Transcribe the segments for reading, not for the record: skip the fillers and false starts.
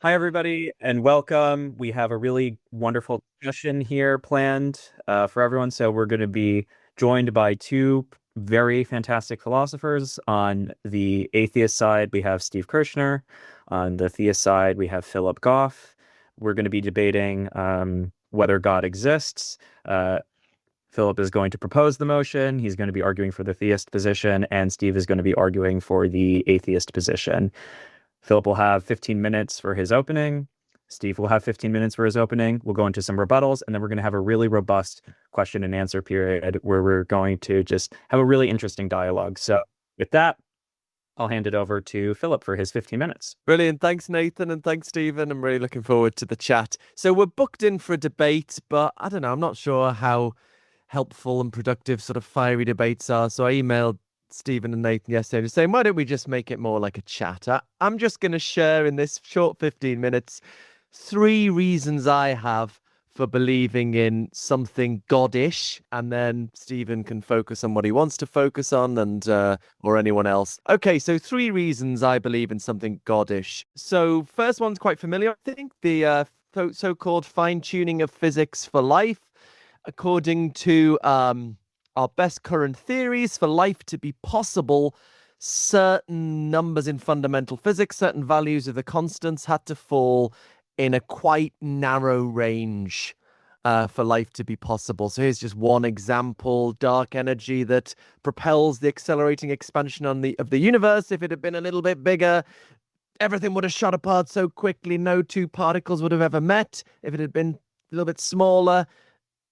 Hi, everybody, and welcome. We have a really wonderful discussion here planned for everyone. So, we're going to be joined by two very fantastic philosophers. On the atheist side, we have Steve Kershnar. On the theist side, we have Phillip Goff. We're going to be debating whether God exists. Philip is going to propose the motion. He's going to be arguing for the theist position, and Steve is going to be arguing for the atheist position. Philip will have 15 minutes for his opening. Steve will have 15 minutes for his opening. We'll go into some rebuttals, and then we're going to have a really robust question and answer period where we're going to just have a really interesting dialogue. So, with that, I'll hand it over to Philip for his 15 minutes. Brilliant. Thanks, Nathan, and thanks, Stephen. I'm really looking forward to the chat. So we're booked in for a debate, but I don't know. I'm not sure how helpful and productive sort of fiery debates are. So I emailed Stephen and Nathan yesterday just saying, why don't we just make it more like a chat? I'm just going to share in this short 15 minutes 3 reasons I have for believing in something goddish, and then Stephen can focus on what he wants to focus on, and or anyone else. Okay, so 3 reasons I believe in something goddish. So first one's quite familiar, I think, the so-called fine-tuning of physics for life. According to our best current theories, for life to be possible, certain numbers in fundamental physics, certain values of the constants had to fall in a quite narrow range for life to be possible. So here's just one example: dark energy that propels the accelerating expansion of the universe. If it had been a little bit bigger, everything would have shot apart so quickly, no two particles would have ever met. If it had been a little bit smaller,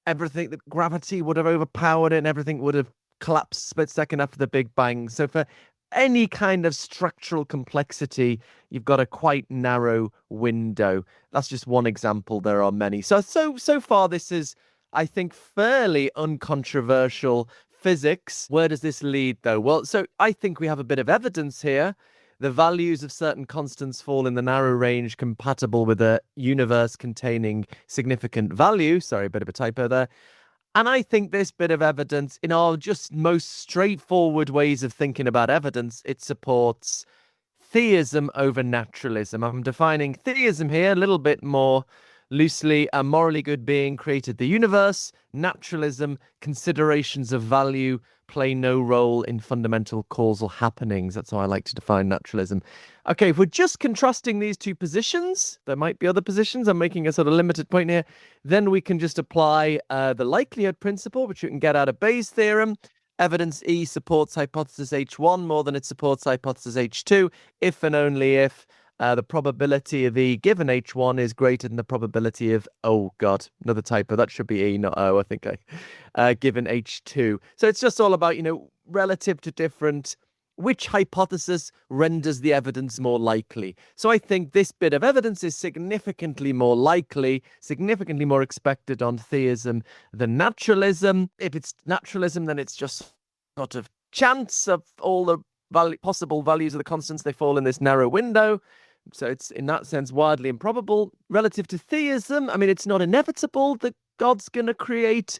everything, that gravity would have overpowered it and everything would have collapsed split second after the Big Bang. So for any kind of structural complexity, you've got a quite narrow window. That's just one example. There are many. So far, this is, I think, fairly uncontroversial physics. Where does this lead, though? Well, so I think we have a bit of evidence here. The values of certain constants fall in the narrow range compatible with a universe containing significant value. Sorry, a bit of a typo there. And I think this bit of evidence, in our just most straightforward ways of thinking about evidence, it supports theism over naturalism. I'm defining theism here a little bit more loosely. A morally good being created the universe. Naturalism, considerations of value play no role in fundamental causal happenings. That's how I like to define naturalism. Okay, if we're just contrasting these two positions, there might be other positions. I'm making a sort of limited point here. Then we can just apply the likelihood principle, which you can get out of Bayes' theorem. Evidence E supports hypothesis H1 more than it supports hypothesis H2, if and only if the probability of E given H1 is greater than the probability of, oh God, another typo. That should be E, not O, I think given H2. So it's just all about, relative to different, which hypothesis renders the evidence more likely. So I think this bit of evidence is significantly more likely, significantly more expected on theism than naturalism. If it's naturalism, then it's just sort of chance of all the possible values of the constants, they fall in this narrow window. So it's, in that sense, wildly improbable. Relative to theism, I mean, it's not inevitable that God's going to create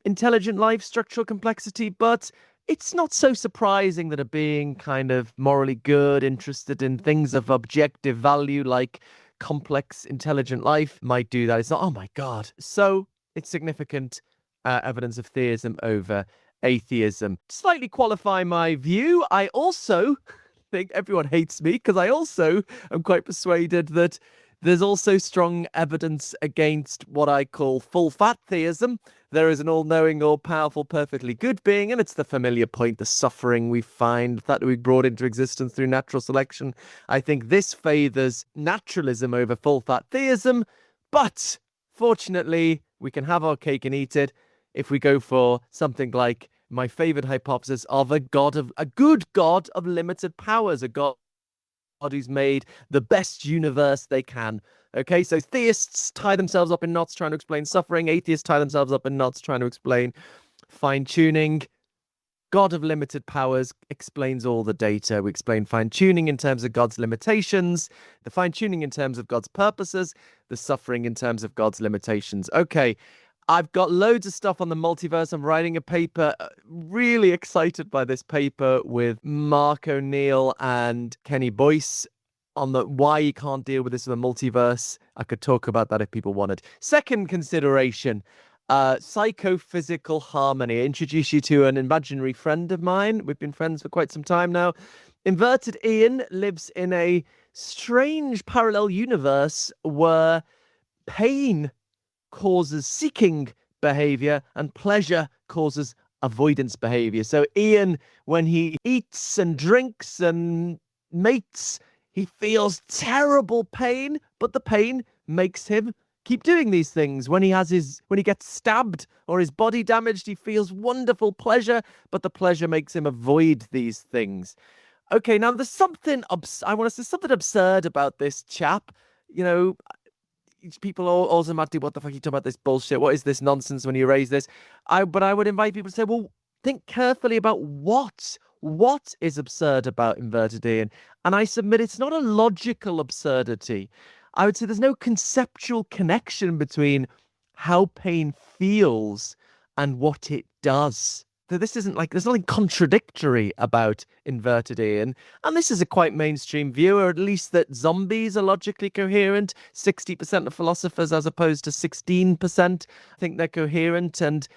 intelligent life, structural complexity, but it's not so surprising that a being kind of morally good, interested in things of objective value like complex, intelligent life might do that. It's not, oh my God. So it's significant evidence of theism over atheism. To slightly qualify my view, I also think everyone hates me because I also am quite persuaded that there's also strong evidence against what I call full fat theism. There is an all-knowing, all-powerful, perfectly good being, and it's the familiar point, the suffering we find that we brought into existence through natural selection. I think this favors naturalism over full fat theism, but fortunately, we can have our cake and eat it if we go for something like my favorite hypothesis of a good God of limited powers, a God who's made the best universe they can. Okay, so theists tie themselves up in knots trying to explain suffering. Atheists tie themselves up in knots trying to explain fine-tuning. God of limited powers explains all the data. We explain fine-tuning in terms of God's limitations, the fine-tuning in terms of God's purposes, the suffering in terms of God's limitations. Okay, I've got loads of stuff on the multiverse. I'm writing a paper, really excited by this paper with Mark O'Neill and Kenny Boyce on the why you can't deal with this in the multiverse. I could talk about that if people wanted. Second consideration, psychophysical harmony. I introduce you to an imaginary friend of mine. We've been friends for quite some time now. Inverted Ian lives in a strange parallel universe where pain causes seeking behavior and pleasure causes avoidance behavior. So Ian, when he eats and drinks and mates, he feels terrible pain, but the pain makes him keep doing these things. When he gets stabbed or his body damaged, he feels wonderful pleasure, but the pleasure makes him avoid these things. Okay, now there's something I want to say something absurd about this chap. You know, people automatically, what the fuck are you talking about this bullshit? What is this nonsense when you raise this? But I would invite people to say, well, think carefully about what is absurd about inverted Ian. And I submit it's not a logical absurdity. I would say there's no conceptual connection between how pain feels and what it does. So this isn't like, there's nothing contradictory about inverted Ian. And this is a quite mainstream view, or at least that zombies are logically coherent. 60% of philosophers, as opposed to 16%, think they're coherent. And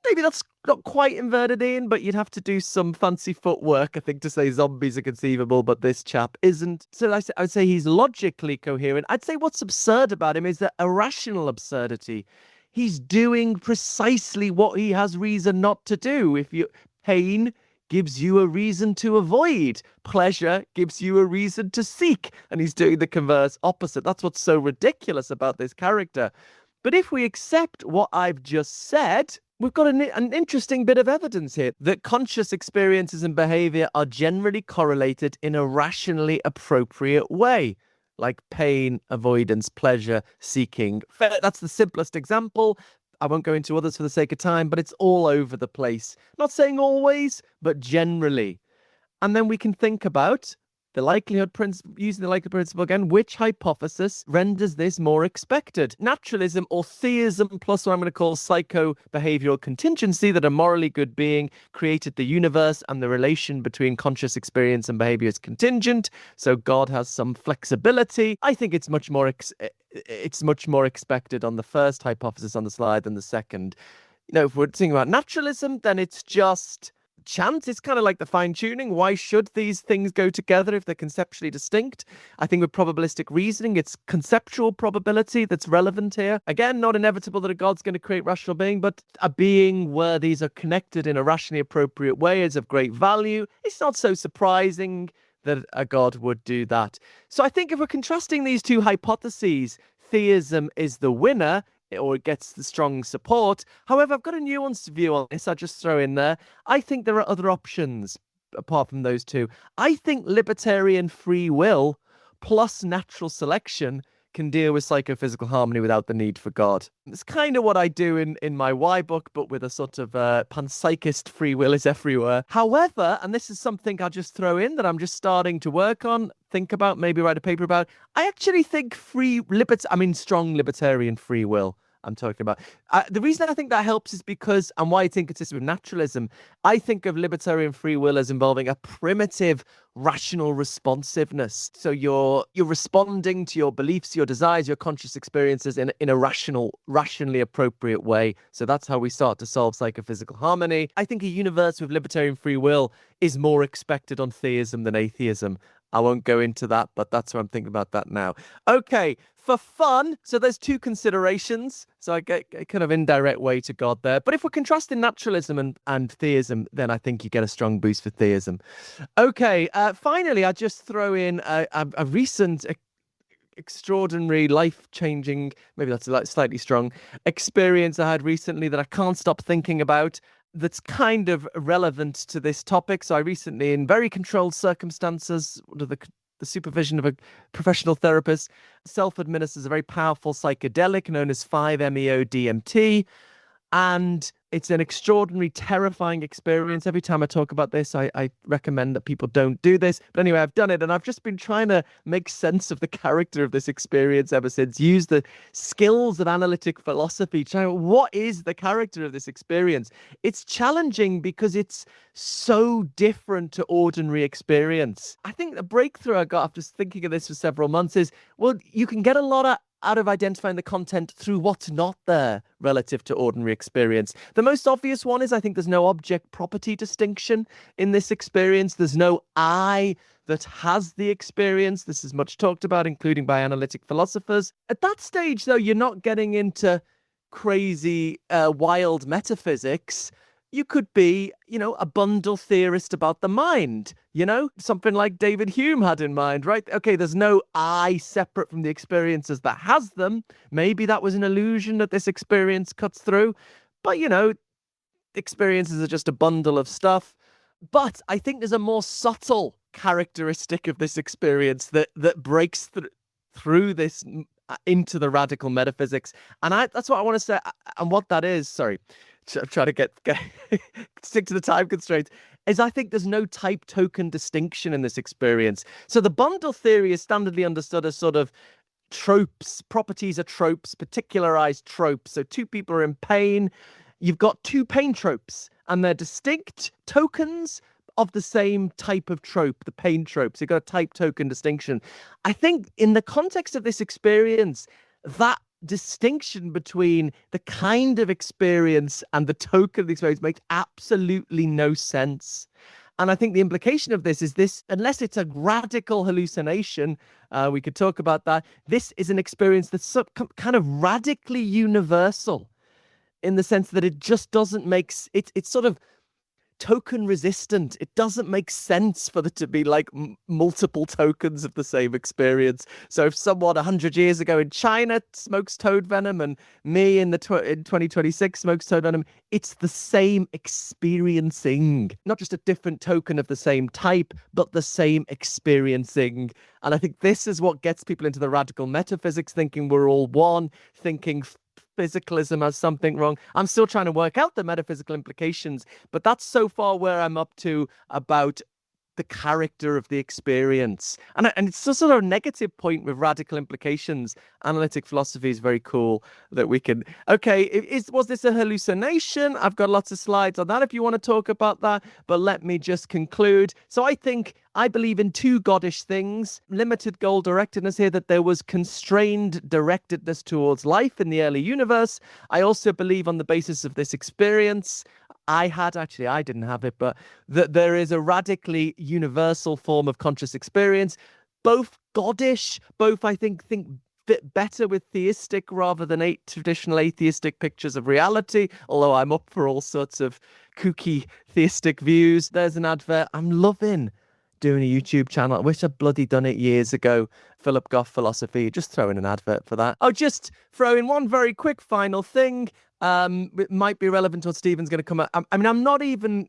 maybe that's not quite inverted Ian, but you'd have to do some fancy footwork, I think, to say zombies are conceivable, but this chap isn't. So I would say he's logically coherent. I'd say what's absurd about him is the irrational absurdity. He's doing precisely what he has reason not to do. Pain gives you a reason to avoid. Pleasure gives you a reason to seek. And he's doing the converse opposite. That's what's so ridiculous about this character. But if we accept what I've just said, we've got an interesting bit of evidence here that conscious experiences and behavior are generally correlated in a rationally appropriate way. Like pain, avoidance, pleasure, seeking. That's the simplest example. I won't go into others for the sake of time, but it's all over the place. Not saying always, but generally. And then we can think about the likelihood principle, using the likelihood principle again, which hypothesis renders this more expected? Naturalism or theism plus what I'm going to call psycho-behavioral contingency, that a morally good being created the universe and the relation between conscious experience and behavior is contingent, so God has some flexibility. I think it's much more expected on the first hypothesis on the slide than the second. You know, if we're thinking about naturalism, then it's just chance. It's kind of like the fine-tuning. Why should these things go together if they're conceptually distinct? I think with probabilistic reasoning, it's conceptual probability that's relevant here. Again, not inevitable that a God's going to create rational being, but a being where these are connected in a rationally appropriate way is of great value. It's not so surprising that a God would do that. So I think if we're contrasting these two hypotheses, theism is the winner, or it gets the strong support. However, I've got a nuanced view on this. I'll just throw in there. I think there are other options apart from those two. I think libertarian free will plus natural selection can deal with psychophysical harmony without the need for God. It's kind of what I do in my Why book, but with a sort of panpsychist free will is everywhere. However, and this is something I'll just throw in that I'm just starting to work on, think about, maybe write a paper about. I actually think strong libertarian free will I'm talking about. The reason I think that helps is because, and why I think it's consistent with naturalism, I think of libertarian free will as involving a primitive rational responsiveness. So you're responding to your beliefs, your desires, your conscious experiences in a rationally appropriate way. So that's how we start to solve psychophysical harmony. I think a universe with libertarian free will is more expected on theism than atheism. I won't go into that, but that's what I'm thinking about that now. Okay, for fun, so there's two considerations. So I get a kind of indirect way to God there. But if we're contrasting naturalism and theism, then I think you get a strong boost for theism. Okay, finally, I just throw in a recent extraordinary, life-changing, maybe that's slightly strong, experience I had recently that I can't stop thinking about, that's kind of relevant to this topic. So I recently, in very controlled circumstances, under the supervision of a professional therapist, self-administers a very powerful psychedelic known as 5-MeO-DMT. And It's an extraordinary, terrifying experience. Every time I talk about this, I recommend that people don't do this. But anyway, I've done it, and I've just been trying to make sense of the character of this experience ever since. Use the skills of analytic philosophy. What is the character of this experience? It's challenging because it's so different to ordinary experience. I think the breakthrough I got after thinking of this for several months is, well, you can get a lot out of identifying the content through what's not there relative to ordinary experience. The most obvious one is I think there's no object property distinction in this experience. There's no I that has the experience. This is much talked about, including by analytic philosophers. At that stage, though, you're not getting into crazy, wild metaphysics. You could be, a bundle theorist about the mind, something like David Hume had in mind, right? Okay, there's no I separate from the experiences that has them. Maybe that was an illusion that this experience cuts through. But, experiences are just a bundle of stuff. But I think there's a more subtle characteristic of this experience that breaks through this into the radical metaphysics. And that's what I want to say. And what that is, sorry, I'm trying to get stick to the time constraints, is I think there's no type token distinction in this experience. So the bundle theory is standardly understood as sort of tropes. Properties are tropes, particularized tropes. So two people are in pain. You've got two pain tropes, and they're distinct tokens of the same type of trope, the pain trope. So you've got a type token distinction. I think in the context of this experience, that distinction between the kind of experience and the token of the experience makes absolutely no sense. And I think the implication of this is this, unless it's a radical hallucination, we could talk about that. This is an experience that's kind of radically universal in the sense that it just doesn't make it's sort of token resistant. It doesn't make sense for there to be like multiple tokens of the same experience. So if someone 100 years ago in China smokes toad venom and me in 2026 smokes toad venom, it's the same experiencing, not just a different token of the same type, but the same experiencing. And I think this is what gets people into the radical metaphysics, thinking we're all one, thinking physicalism has something wrong. I'm still trying to work out the metaphysical implications, but that's so far where I'm up to about the character of the experience. And it's a sort of negative point with radical implications. Analytic philosophy is very cool that we can, okay, was this a hallucination? I've got lots of slides on that if you want to talk about that, but let me just conclude. So I believe in two goddish things. Limited goal directedness here, that there was constrained directedness towards life in the early universe. I also believe on the basis of this experience, I didn't have it, but that there is a radically universal form of conscious experience, both goddish, both I think fit better with theistic rather than traditional atheistic pictures of reality, although I'm up for all sorts of kooky theistic views. There's an advert. I'm loving doing a YouTube channel. I wish I'd bloody done it years ago. Phillip Goff philosophy. Just throw in an advert for that. I'll just throw in one very quick final thing. It might be relevant to what Stephen's going to come up. I mean, I'm not even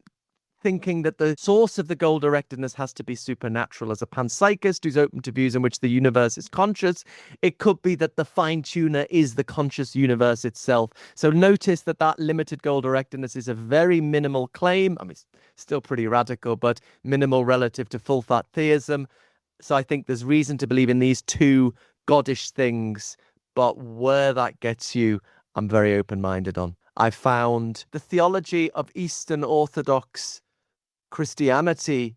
thinking that the source of the goal directedness has to be supernatural. As a panpsychist who's open to views in which the universe is conscious, it could be that the fine tuner is the conscious universe itself. So notice that limited goal directedness is a very minimal claim. I mean, it's still pretty radical, but minimal relative to full fat theism. So I think there's reason to believe in these two goddish things, but where that gets you, I'm very open-minded on. I found the theology of Eastern Orthodox Christianity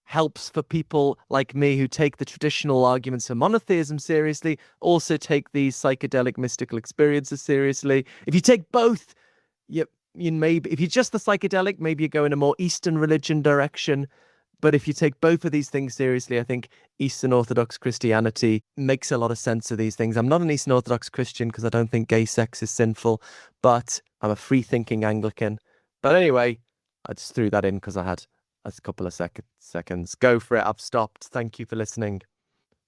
helps for people like me who take the traditional arguments for monotheism seriously, also take these psychedelic mystical experiences seriously. If you take both, if you're just the psychedelic, maybe you go in a more Eastern religion direction. But if you take both of these things seriously, I think Eastern Orthodox Christianity makes a lot of sense of these things. I'm not an Eastern Orthodox Christian because I don't think gay sex is sinful, but I'm a free-thinking Anglican. But anyway, I just threw that in because I had a couple of seconds. Go for it. I've stopped. Thank you for listening.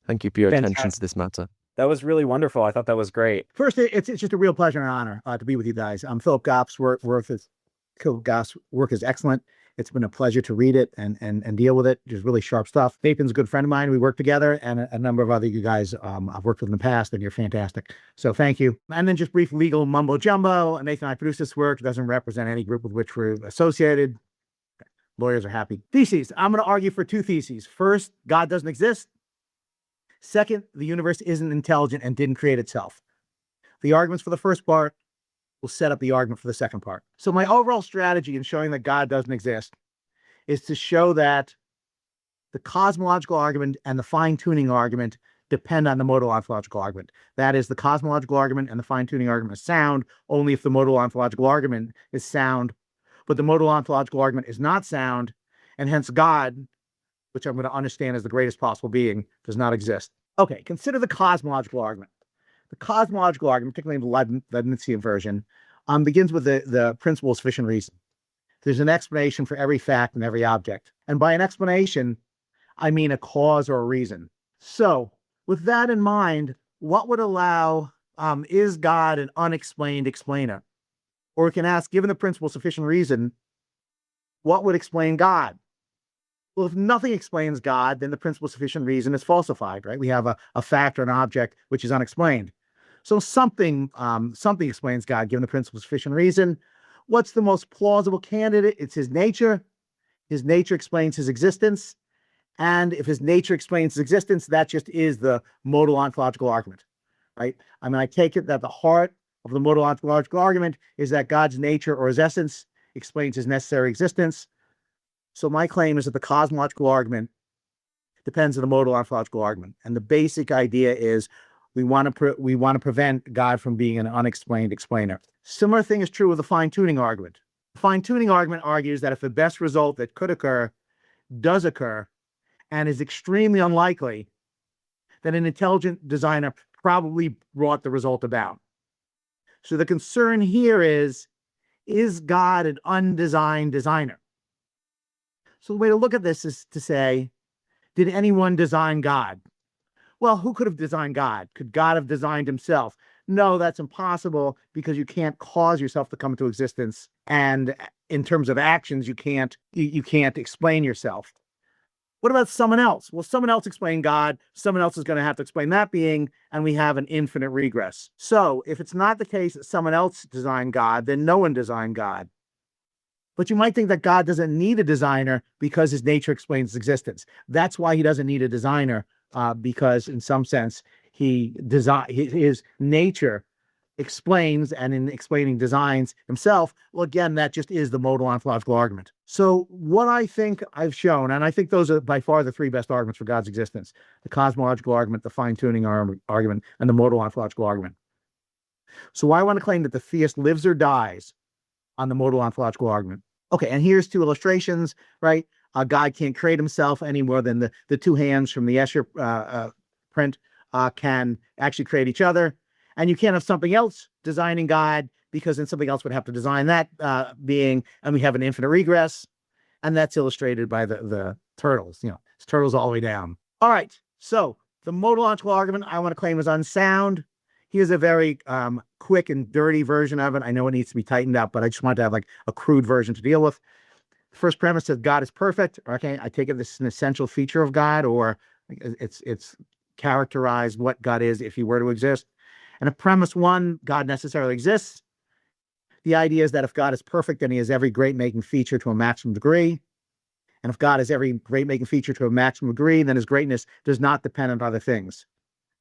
Thank you for your attention to this matter. That was really wonderful. I thought that was great. First, it's just a real pleasure and honor to be with you guys. Phillip Goff's work is excellent. It's been a pleasure to read it and deal with it. Just really sharp stuff. Nathan's a good friend of mine. We work together, and a number of other you guys I've worked with in the past, and you're fantastic. So thank you. And then just brief legal mumbo jumbo. Nathan and I produce this work. It doesn't represent any group with which we're associated. Lawyers are happy. Theses. I'm going to argue for two theses. First, God doesn't exist. Second, the universe isn't intelligent and didn't create itself. The arguments for the first part will set up the argument for the second part. So my overall strategy in showing that God doesn't exist is to show that the cosmological argument and the fine-tuning argument depend on the modal ontological argument. That is, the cosmological argument and the fine-tuning argument is sound only if the modal ontological argument is sound, but the modal ontological argument is not sound, and hence God, which I'm going to understand as the greatest possible being, does not exist. Okay, consider the cosmological argument. The cosmological argument, particularly in the Leibnizian version, begins with the principle of sufficient reason. There's an explanation for every fact and every object. And by an explanation, I mean a cause or a reason. So with that in mind, what would allow, is God an unexplained explainer? Or we can ask, given the principle of sufficient reason, what would explain God? Well, if nothing explains God, then the principle of sufficient reason is falsified, right? We have a fact or an object which is unexplained. So something explains God, given the principle of sufficient reason. What's the most plausible candidate? It's his nature. His nature explains his existence. And if his nature explains his existence, that just is the modal ontological argument, right? I mean, I take it that the heart of the modal ontological argument is that God's nature or his essence explains his necessary existence. So my claim is that the cosmological argument depends on the modal ontological argument. And the basic idea is we want to prevent God from being an unexplained explainer. Similar thing is true with the fine-tuning argument. The fine-tuning argument argues that if the best result that could occur does occur and is extremely unlikely, then an intelligent designer probably brought the result about. So the concern here is God an undesigned designer? So the way to look at this is to say, did anyone design God? Well, who could have designed God? Could God have designed himself? No, that's impossible because you can't cause yourself to come into existence. And in terms of actions, you can't explain yourself. What about someone else? Well, someone else explained God. Someone else is going to have to explain that being, and we have an infinite regress. So if it's not the case that someone else designed God, then no one designed God. But you might think that God doesn't need a designer because his nature explains his existence. That's why he doesn't need a designer, because in some sense, his nature explains, and in explaining designs himself. Well, again, that just is the modal ontological argument. So what I think I've shown, and I think those are by far the three best arguments for God's existence: the cosmological argument, the fine-tuning argument, and the modal ontological argument. So I want to claim that the theist lives or dies on the modal ontological argument. Okay, and here's two illustrations, right? God can't create himself any more than the two hands from the Escher print can actually create each other. And you can't have something else designing God, because then something else would have to design that being, and we have an infinite regress. And that's illustrated by the turtles. It's turtles all the way down. All right, so the modal ontological argument I want to claim is unsound. Here's a very quick and dirty version of it. I know it needs to be tightened up, but I just wanted to have like a crude version to deal with. The first premise is God is perfect. Okay, I take it this is an essential feature of God, or it's characterized what God is if he were to exist. And if premise one, God necessarily exists, the idea is that if God is perfect, then he has every great-making feature to a maximum degree. And if God has every great-making feature to a maximum degree, then his greatness does not depend on other things.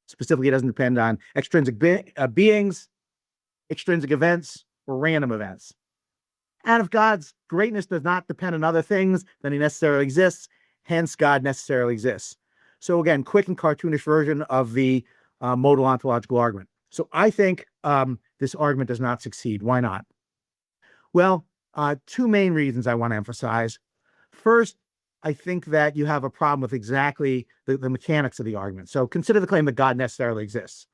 Specifically, it doesn't depend on extrinsic beings, extrinsic events, or random events. And if God's greatness does not depend on other things, then he necessarily exists. Hence, God necessarily exists. So again, quick and cartoonish version of the modal ontological argument. So I think this argument does not succeed. Why not? Well, two main reasons I want to emphasize. First, I think that you have a problem with exactly the mechanics of the argument. So consider the claim that God necessarily exists.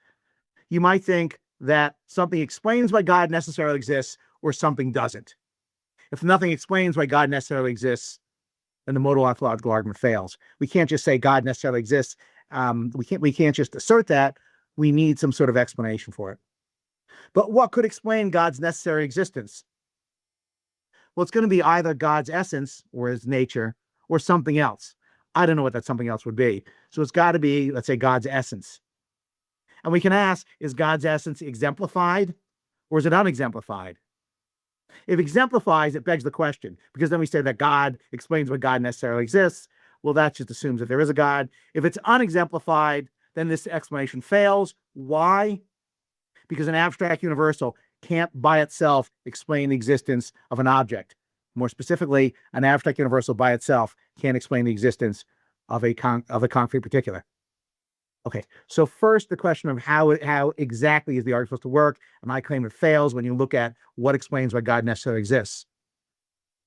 You might think that something explains why God necessarily exists, or something doesn't. If nothing explains why God necessarily exists, then the modal ontological argument fails. We can't just say God necessarily exists. We can't just assert that. We need some sort of explanation for it. But what could explain God's necessary existence? Well, it's going to be either God's essence or his nature or something else. I don't know what that something else would be. So it's got to be, let's say, God's essence. And we can ask, is God's essence exemplified or is it unexemplified? If exemplifies, it begs the question, because then we say that God explains what God necessarily exists. Well, that just assumes that there is a God. If it's unexemplified, then this explanation fails. Why? Because an abstract universal can't by itself explain the existence of an object. More specifically, an abstract universal by itself can't explain the existence of a concrete particular. Okay, so first the question of how exactly is the argument supposed to work, and I claim it fails when you look at what explains why God necessarily exists.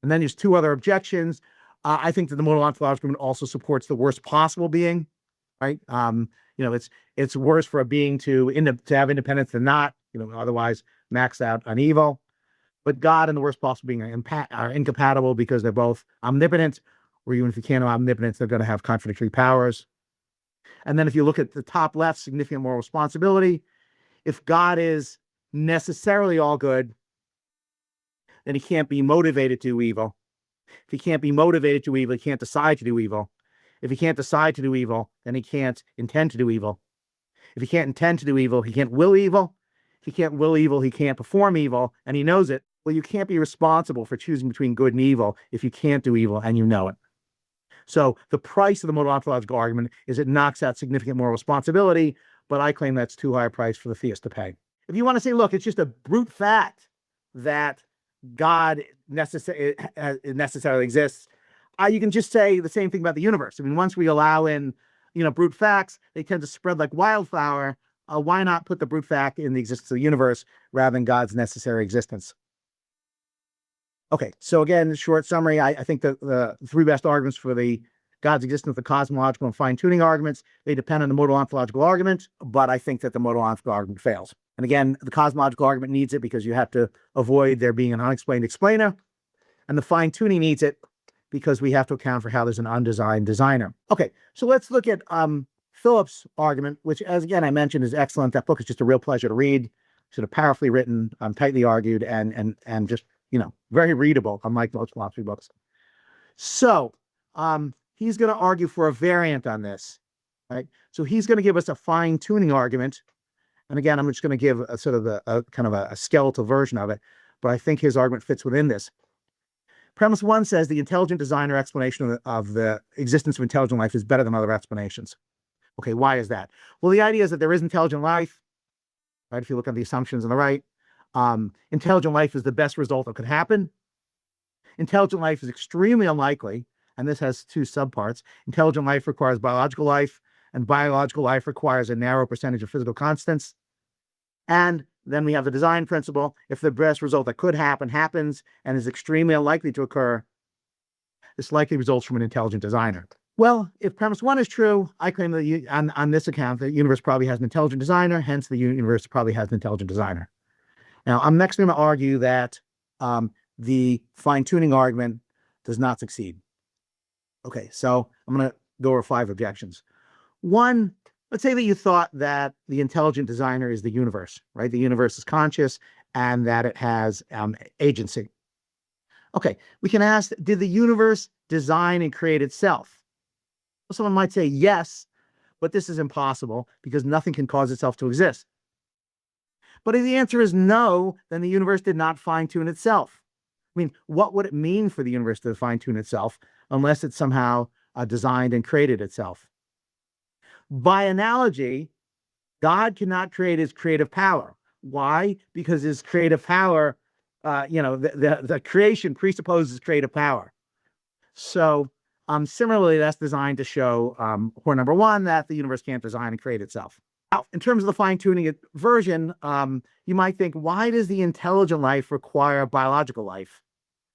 And then there's two other objections. I think that the modal ontological argument also supports the worst possible being, right? It's worse for a being to have independence than not, otherwise maxed out on evil. But God and the worst possible being are incompatible because they're both omnipotent, or even if you can't have omnipotence, they're going to have contradictory powers. And then if you look at the top left, significant moral responsibility, if God is necessarily all good, then he can't be motivated to do evil. If he can't be motivated to evil, he can't decide to do evil. If he can't decide to do evil, then he can't intend to do evil. If he can't intend to do evil, he can't will evil. If he can't will evil, he can't perform evil, and he knows it. Well, you can't be responsible for choosing between good and evil if you can't do evil and you know it. So the price of the modal ontological argument is it knocks out significant moral responsibility, but I claim that's too high a price for the theist to pay. If you want to say, look, it's just a brute fact that God necessarily exists, you can just say the same thing about the universe. I mean, once we allow in, brute facts, they tend to spread like wildfire. Why not put the brute fact in the existence of the universe rather than God's necessary existence? Okay, so again, short summary, I think the three best arguments for the God's existence, the cosmological and fine-tuning arguments, they depend on the modal ontological argument, but I think that the modal ontological argument fails. And again, the cosmological argument needs it because you have to avoid there being an unexplained explainer, and the fine-tuning needs it because we have to account for how there's an undesigned designer. Okay, so let's look at Phillip's argument, which, as again I mentioned, is excellent. That book is just a real pleasure to read. Sort of powerfully written, tightly argued, and just very readable, unlike most philosophy books. So he's going to argue for a variant on this, right? So he's going to give us a fine-tuning argument. And again, I'm just going to give a sort of a kind of a skeletal version of it, but I think his argument fits within this. Premise one says the intelligent designer explanation of the existence of intelligent life is better than other explanations. Okay, why is that? Well, the idea is that there is intelligent life, right? If you look at the assumptions on the right, intelligent life is the best result that could happen. Intelligent life is extremely unlikely, and this has two subparts. Intelligent life requires biological life, and biological life requires a narrow percentage of physical constants. And then we have the design principle. If the best result that could happen happens and is extremely unlikely to occur, this likely results from an intelligent designer. Well, if premise one is true, I claim that on this account, the universe probably has an intelligent designer, hence the universe probably has an intelligent designer. Now, I'm next going to argue that the fine-tuning argument does not succeed. Okay, so I'm going to go over 5 objections. One, let's say that you thought that the intelligent designer is the universe, right? The universe is conscious and that it has agency. Okay, we can ask, did the universe design and create itself? Well, someone might say yes, but this is impossible because nothing can cause itself to exist. But if the answer is no, then the universe did not fine-tune itself. I mean, what would it mean for the universe to fine-tune itself unless it somehow designed and created itself? By analogy, God cannot create his creative power. Why? Because his creative power, the creation presupposes creative power. So similarly, that's designed to show, point number one, that the universe can't design and create itself. Now, in terms of the fine-tuning version, you might think, why does the intelligent life require biological life?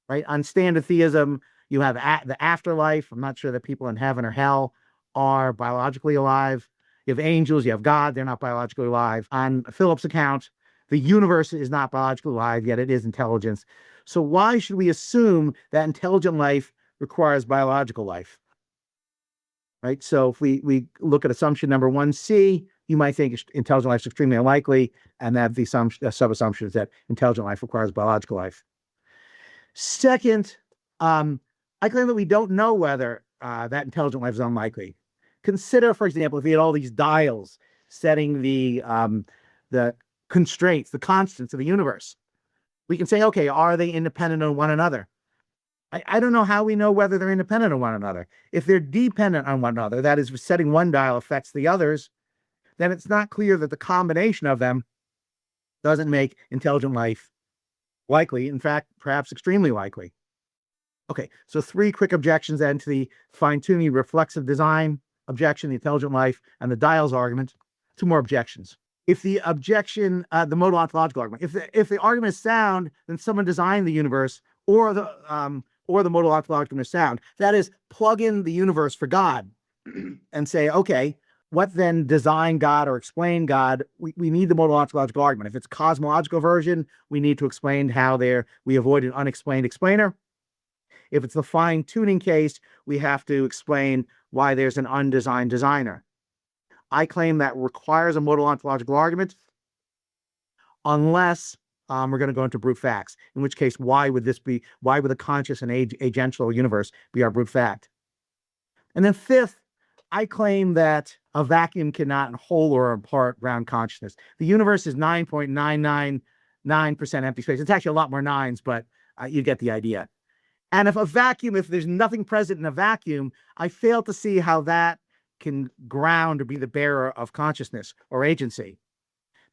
Right? On standard theism, you have the afterlife. I'm not sure that people in heaven or hell are biologically alive. You have angels, you have God, they're not biologically alive. On Phillip's account, the universe is not biologically alive, yet it is intelligence. So why should we assume that intelligent life requires biological life? Right? So if we look at assumption number 1C, you might think intelligent life is extremely unlikely, and that the sub-assumption is that intelligent life requires biological life. Second, I claim that we don't know whether that intelligent life is unlikely. Consider, for example, if we had all these dials setting the constraints, the constants of the universe. We can say, okay, are they independent of one another? I don't know how we know whether they're independent of one another. If they're dependent on one another, that is, setting one dial affects the others, then it's not clear that the combination of them doesn't make intelligent life likely, in fact, perhaps extremely likely. Okay, so 3 quick objections then to the fine-tuning reflexive design objection, the intelligent life, and the dials argument. 2 more objections. If the objection, the modal ontological argument, if the argument is sound, then someone designed the universe, or the modal ontological argument is sound. That is, plug in the universe for God and say, okay, what then designed God or explained God? We need the modal ontological argument. If it's cosmological version, we need to explain how we avoid an unexplained explainer. If it's the fine-tuning case, we have to explain why there's an undesigned designer. I claim that requires a modal ontological argument unless we're going to go into brute facts, in which case, why would a conscious and agential universe be our brute fact? And then 5th, I claim that a vacuum cannot in whole or in part ground consciousness. The universe is 9.999% empty space. It's actually a lot more nines, but you get the idea. And if there's nothing present in a vacuum, I fail to see how that can ground or be the bearer of consciousness or agency.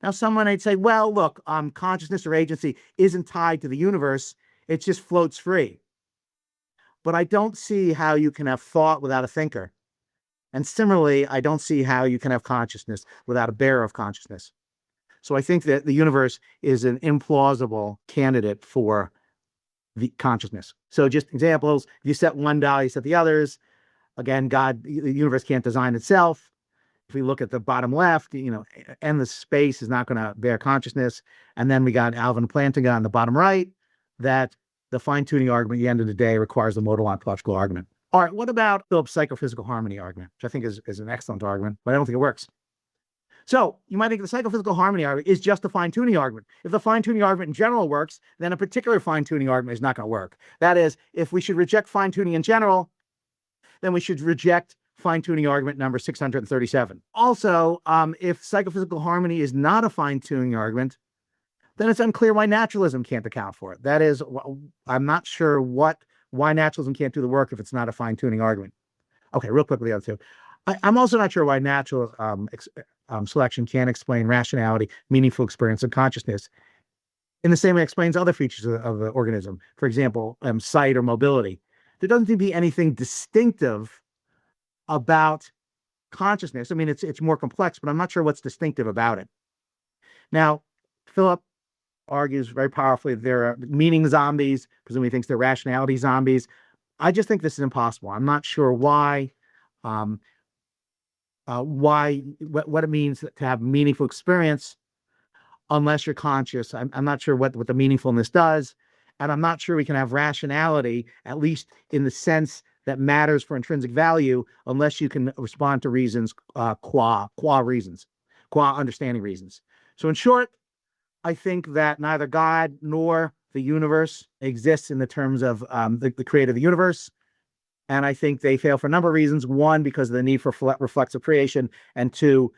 Now, someone might say, well, look, consciousness or agency isn't tied to the universe. It just floats free. But I don't see how you can have thought without a thinker. And similarly, I don't see how you can have consciousness without a bearer of consciousness. So I think that the universe is an implausible candidate for the consciousness. So just examples, if you set one dial, you set the others. Again, the universe can't design itself. If we look at the bottom left, endless space is not going to bear consciousness. And then we got Alvin Plantinga on the bottom right, that the fine-tuning argument at the end of the day requires the modal ontological argument. All right, what about Philip's psychophysical harmony argument, which I think is an excellent argument, but I don't think it works. So you might think the psychophysical harmony argument is just a fine-tuning argument. If the fine-tuning argument in general works, then a particular fine-tuning argument is not going to work. That is, if we should reject fine-tuning in general, then we should reject fine-tuning argument number 637. Also, if psychophysical harmony is not a fine-tuning argument, then it's unclear why naturalism can't account for it. That is, I'm not sure why naturalism can't do the work if it's not a fine-tuning argument. Okay, real quickly, the other 2. I'm also not sure why natural selection can't explain rationality, meaningful experience, and consciousness in the same way it explains other features of the organism. For example, sight or mobility. There doesn't seem to be anything distinctive about consciousness. I mean, it's more complex, but I'm not sure what's distinctive about it. Now, Philip argues very powerfully that there are meaning zombies, presumably thinks they're rationality zombies. I just think this is impossible. I'm not sure what it means to have meaningful experience unless you're conscious. I'm not sure what the meaningfulness does. And I'm not sure we can have rationality, at least in the sense that matters for intrinsic value, unless you can respond to reasons, qua reasons, qua understanding reasons. So in short, I think that neither God nor the universe exists in the terms of the creator of the universe. And I think they fail for a number of reasons. 1, because of the need for reflexive creation, and 2,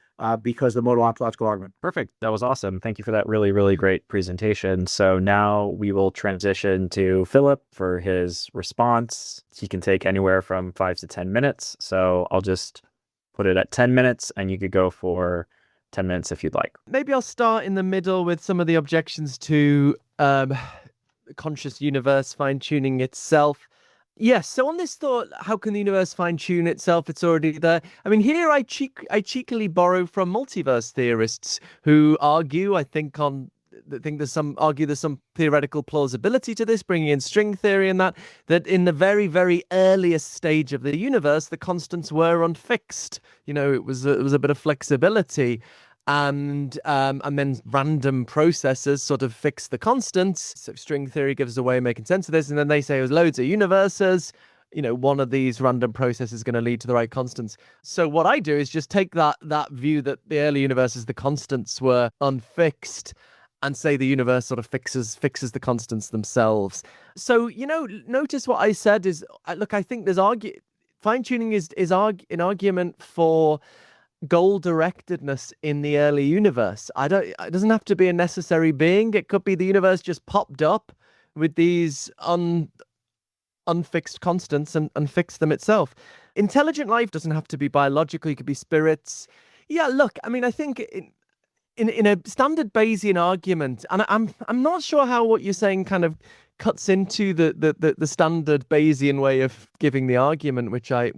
because of the modal ontological argument. Perfect. That was awesome. Thank you for that really, really great presentation. So now we will transition to Philip for his response. He can take anywhere from 5 to 10 minutes. So I'll just put it at 10 minutes and you could go for 10 minutes if you'd like. Maybe I'll start in the middle with some of the objections to conscious universe fine-tuning itself. Yes, so on this thought, how can the universe fine-tune itself? It's already there. I mean, here I cheekily borrow from multiverse theorists who argue, there's some theoretical plausibility to this, bringing in string theory and that in the very, very earliest stage of the universe, the constants were unfixed. It was a bit of flexibility. And then random processes sort of fix the constants. So string theory gives a way of making sense of this. And then they say there's loads of universes. One of these random processes is going to lead to the right constants. So what I do is just take that view that the early universes, the constants were unfixed, and say the universe sort of fixes the constants themselves. So, notice what I said is, look, I think there's fine-tuning is an argument for goal-directedness in the early universe. It doesn't have to be a necessary being. It could be the universe just popped up with these unfixed constants and fixed them itself. Intelligent life doesn't have to be biological. You could be spirits. Yeah, look, I mean, I think in a standard Bayesian argument, and I'm not sure how what you're saying kind of cuts into the standard Bayesian way of giving the argument, which I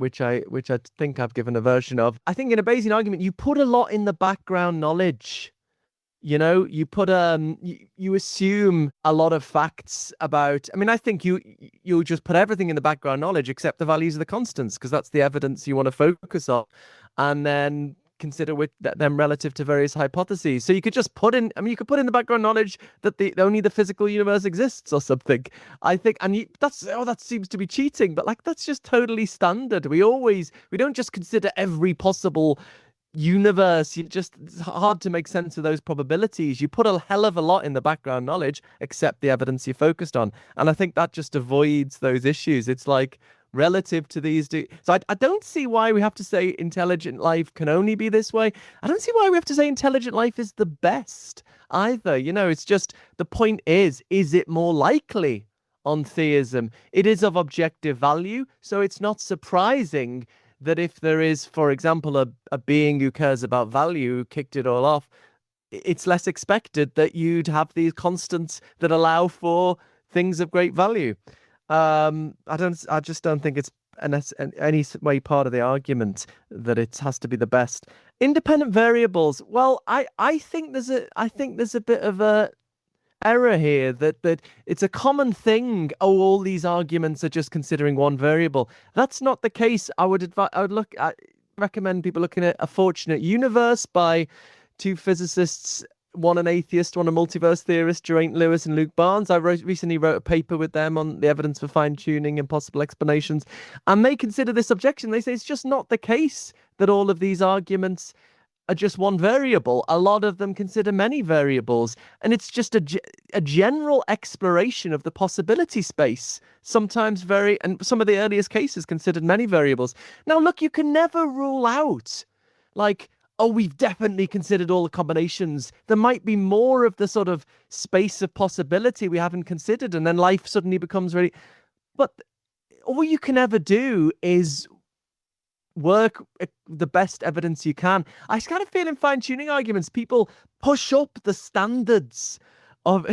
think I've given a version of. I think in a Bayesian argument, you put a lot in the background knowledge. You put you assume a lot of facts about. I mean, I think you just put everything in the background knowledge except the values of the constants, because that's the evidence you want to focus on, and then consider them relative to various hypotheses. So you could just put in. I mean, you could put in the background knowledge that only the physical universe exists or something. I think, and that seems to be cheating, but like that's just totally standard. We don't just consider every possible universe. It's hard to make sense of those probabilities. You put a hell of a lot in the background knowledge except the evidence you're focused on, and I think that just avoids those issues. It's like relative to these so I don't see why we have to say intelligent life can only be this way. I don't see why we have to say intelligent life is the best either. It's just the point is it more likely on theism? It is of objective value, so it's not surprising that if there is, for example, a being who cares about value, who kicked it all off, it's less expected that you'd have these constants that allow for things of great value. I just don't think it's any way part of the argument that it has to be the best. Independent variables. Well, I think there's a bit of a error here that it's a common thing. Oh, all these arguments are just considering one variable. That's not the case. I would recommend people looking at A Fortunate Universe by two physicists, one an atheist, one a multiverse theorist, Geraint Lewis and Luke Barnes. I recently wrote a paper with them on the evidence for fine-tuning and possible explanations, and they consider this objection. They say it's just not the case that all of these arguments are just one variable. A lot of them consider many variables, and it's just a general exploration of the possibility space. Sometimes and some of the earliest cases considered many variables. Now, look, you can never rule out, like, oh, we've definitely considered all the combinations. There might be more of the sort of space of possibility we haven't considered, and then life suddenly becomes really... But all you can ever do is work the best evidence you can. I kind of feel in fine-tuning arguments, people push up the standards of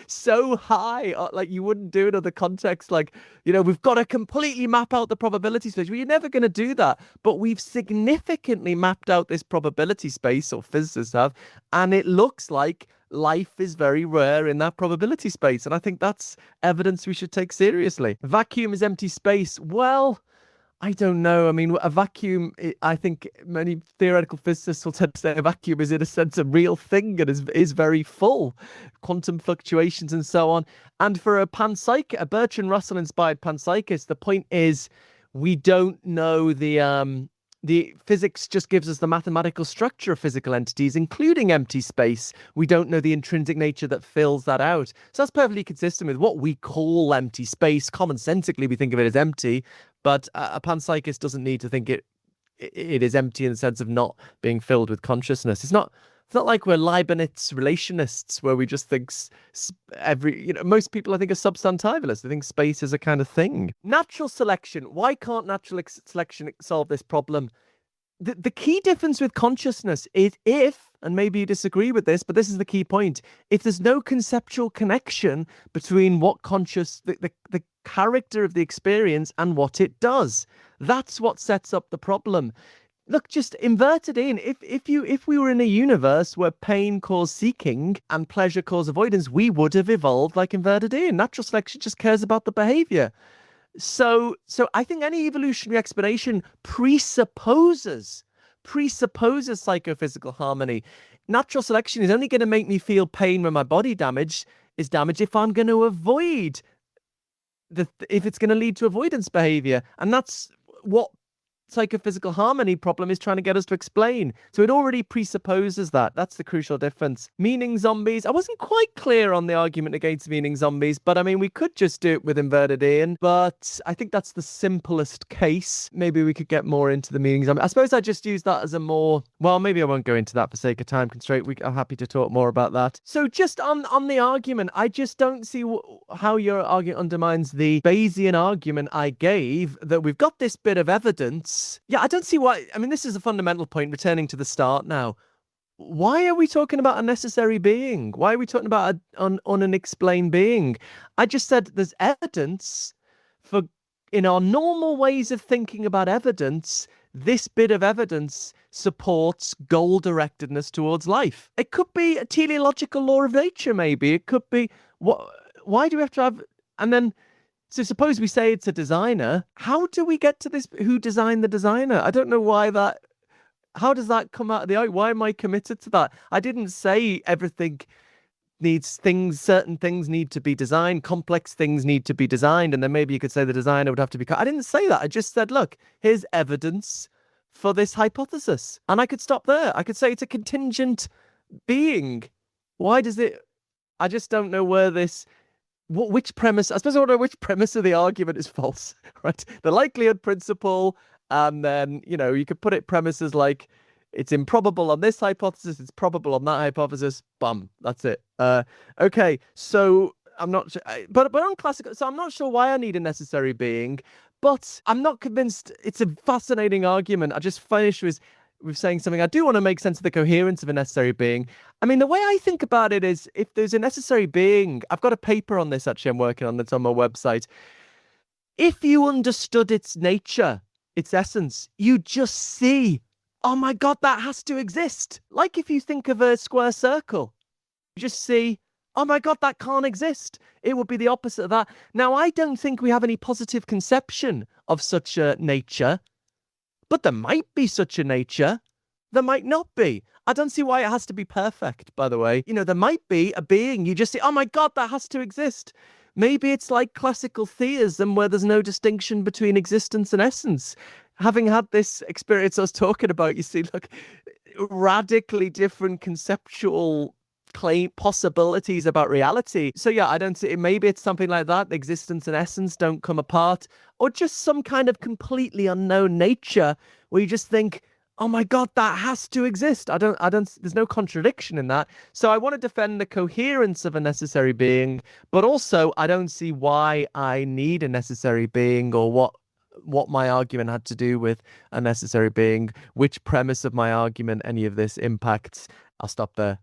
so high, like you wouldn't do in other contexts. Like, we've got to completely map out the probability space. Well, you're never going to do that, but we've significantly mapped out this probability space, or physicists have, and it looks like life is very rare in that probability space, and I think that's evidence we should take seriously. Vacuum is empty space. Well, I don't know. I mean, a vacuum, I think many theoretical physicists will tend to say a vacuum is in a sense a real thing and is very full. Quantum fluctuations and so on. And for a Bertrand Russell inspired panpsychist, the point is we don't know the physics just gives us the mathematical structure of physical entities, including empty space. We don't know the intrinsic nature that fills that out. So that's perfectly consistent with what we call empty space. Commonsensically, we think of it as empty, but a panpsychist doesn't need to think it is empty in the sense of not being filled with consciousness. It's not like we're Leibniz relationists where we just think most people, I think, are substantivalists. They think space is a kind of thing. Natural selection. Why can't natural selection solve this problem? The key difference with consciousness is and maybe you disagree with this, but this is the key point. If there's no conceptual connection between what the character of the experience and what it does, that's what sets up the problem. Look, just invert it in. If we were in a universe where pain caused seeking and pleasure caused avoidance, we would have evolved like inverted in. Natural selection just cares about the behavior. So I think any evolutionary explanation presupposes psychophysical harmony. Natural selection is only going to make me feel pain when my body is damaged if I'm going to avoid if it's going to lead to avoidance behavior, and that's what psychophysical harmony problem is trying to get us to explain. So it already presupposes that. That's the crucial difference. Meaning zombies. I wasn't quite clear on the argument against meaning zombies, but I mean, we could just do it with inverted Ian, but I think that's the simplest case. Maybe we could get more into the meaning zombie. I suppose I just use that as a more, well, maybe I won't go into that for sake of time constraint. We are happy to talk more about that. So just on the argument, I just don't see how your argument undermines the Bayesian argument I gave that we've got this bit of evidence. Yeah, I don't see why. I mean, this is a fundamental point, returning to the start now. Why are we talking about a necessary being? Why are we talking about an unexplained being? I just said there's evidence for, in our normal ways of thinking about evidence, this bit of evidence supports goal-directedness towards life. It could be a teleological law of nature, maybe. It could be, why do we have to have, and then, so suppose we say it's a designer. How do we get to this? Who designed the designer? I don't know why that, how does that come out of the eye? Why am I committed to that? I didn't say everything needs things, certain things need to be designed, complex things need to be designed, and then maybe you could say the designer would have to be, I didn't say that. I just said, look, here's evidence for this hypothesis. And I could stop there. I could say it's a contingent being. Why does it, I just don't know where this, which premise, I suppose I want to know which premise of the argument is false, right? The likelihood principle, and then, you know, you could put it premises like it's improbable on this hypothesis, it's probable on that hypothesis, bum, that's it. Okay, so I'm not sure, but on classical, so I'm not sure why I need a necessary being, but I'm not convinced. It's a fascinating argument. I just finished with saying something. I do want to make sense of the coherence of a necessary being. I mean, the way I think about it is, if there's a necessary being, I've got a paper on this actually I'm working on that's on my website. If you understood its nature, its essence, you just see, oh my God, that has to exist. Like if you think of a square circle, you just see, oh my God, that can't exist. It would be the opposite of that. Now, I don't think we have any positive conception of such a nature, but there might be such a nature. There might not be. I don't see why it has to be perfect, by the way. You know, there might be a being. You just say, oh my God, that has to exist. Maybe it's like classical theism where there's no distinction between existence and essence. Having had this experience I was talking about, you see, look, radically different conceptual claim possibilities about reality. So yeah, I don't see it. Maybe it's something like that. Existence and essence don't come apart, or just some kind of completely unknown nature where you just think, oh my God, that has to exist. I don't, there's no contradiction in that. So I want to defend the coherence of a necessary being, but also I don't see why I need a necessary being, or what my argument had to do with a necessary being, which premise of my argument any of this impacts. I'll stop there.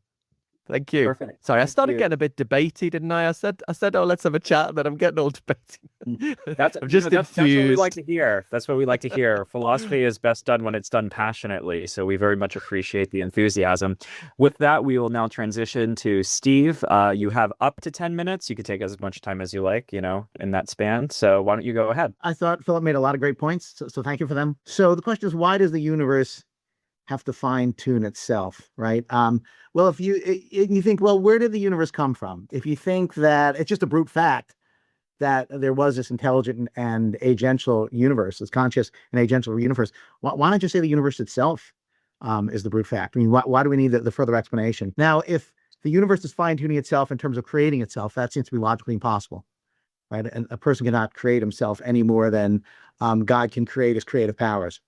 Thank you. Perfect. Sorry, I started you. getting a bit debatey, didn't I? I said, oh, let's have a chat, and then I'm getting all debatey. That's I'm just that's what we infused. like to hear. That's what we like to hear. Philosophy is best done when it's done passionately. So we very much appreciate the enthusiasm. With that, we will now transition to Steve. You have up to 10 minutes. You can take as much time as you like, you know, in that span. So why don't you go ahead? I thought Philip made a lot of great points, so thank you for them. So the question is, why does the universe have to fine-tune itself, right? Well, if you think, well, where did the universe come from? If you think that it's just a brute fact that there was this intelligent and agential universe, this conscious and agential universe, why not just say the universe itself is the brute fact? I mean, why do we need the further explanation? Now, if the universe is fine-tuning itself in terms of creating itself, that seems to be logically impossible, right? And a person cannot create himself any more than God can create his creative powers.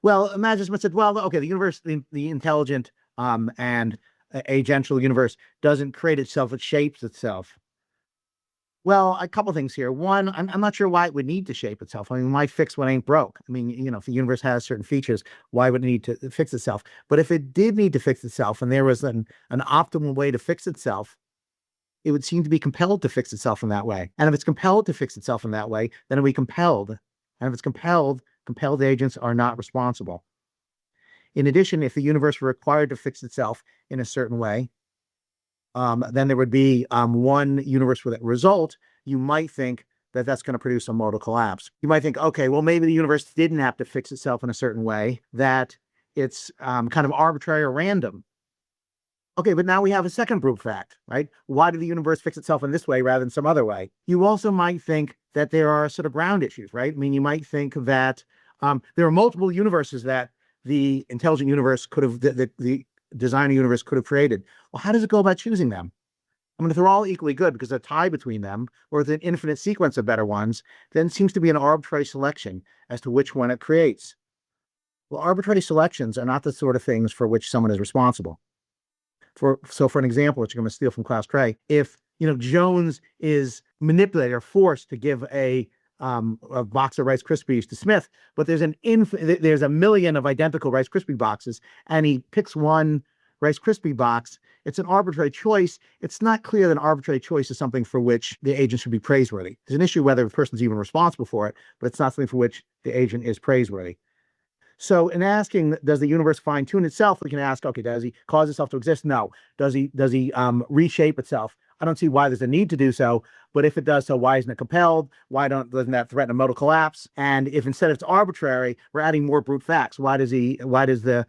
Well, imagine someone said, well, okay, the universe, the intelligent and agential universe doesn't create itself, it shapes itself. Well, a couple things here. One, I'm not sure why it would need to shape itself. I mean, why fix what ain't broke? I mean, you know, if the universe has certain features, why would it need to fix itself? But if it did need to fix itself and there was an optimal way to fix itself, it would seem to be compelled to fix itself in that way. And if it's compelled to fix itself in that way, then it'll be compelled. And if it's compelled agents are not responsible. In addition, if the universe were required to fix itself in a certain way, then there would be one universe with a result. You might think that that's going to produce a modal collapse. You might think, okay, well, maybe the universe didn't have to fix itself in a certain way, that it's kind of arbitrary or random. Okay, but now we have a second brute fact, right? Why did the universe fix itself in this way rather than some other way? You also might think that there are sort of ground issues, right? I mean, you might think that There are multiple universes that the intelligent universe could have, the designer universe could have created. Well, how does it go about choosing them? I mean, if they're all equally good because they're tied between them, or with an infinite sequence of better ones, then it seems to be an arbitrary selection as to which one it creates. Well, arbitrary selections are not the sort of things for which someone is responsible. For an example, which I'm going to steal from Klaus Cray, if Jones is manipulated or forced to give a box of Rice Krispies to Smith, but there's a million of identical Rice Krispie boxes, and he picks one Rice Krispie box. It's an arbitrary choice. It's not clear that an arbitrary choice is something for which the agent should be praiseworthy. There's an issue whether the person's even responsible for it, but it's not something for which the agent is praiseworthy. So in asking, does the universe fine tune itself? We can ask, okay, does he cause itself to exist? No. Does he reshape itself? I don't see why there's a need to do so, but if it does so, why isn't it compelled? Doesn't that threaten a modal collapse? And if instead it's arbitrary, we're adding more brute facts. Why does the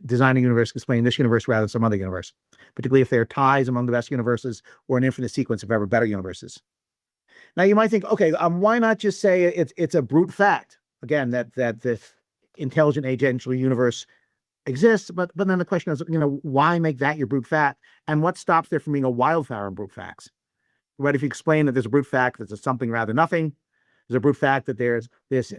designing universe explain this universe rather than some other universe? Particularly if there are ties among the best universes or an infinite sequence of ever better universes. Now you might think, okay, why not just say it's a brute fact? Again, that the intelligent agential universe exists, but then the question is, why make that your brute fact, and what stops there from being a wildfire in brute facts? Right? If you explain that there's a brute fact that's a something rather nothing, there's a brute fact that there's this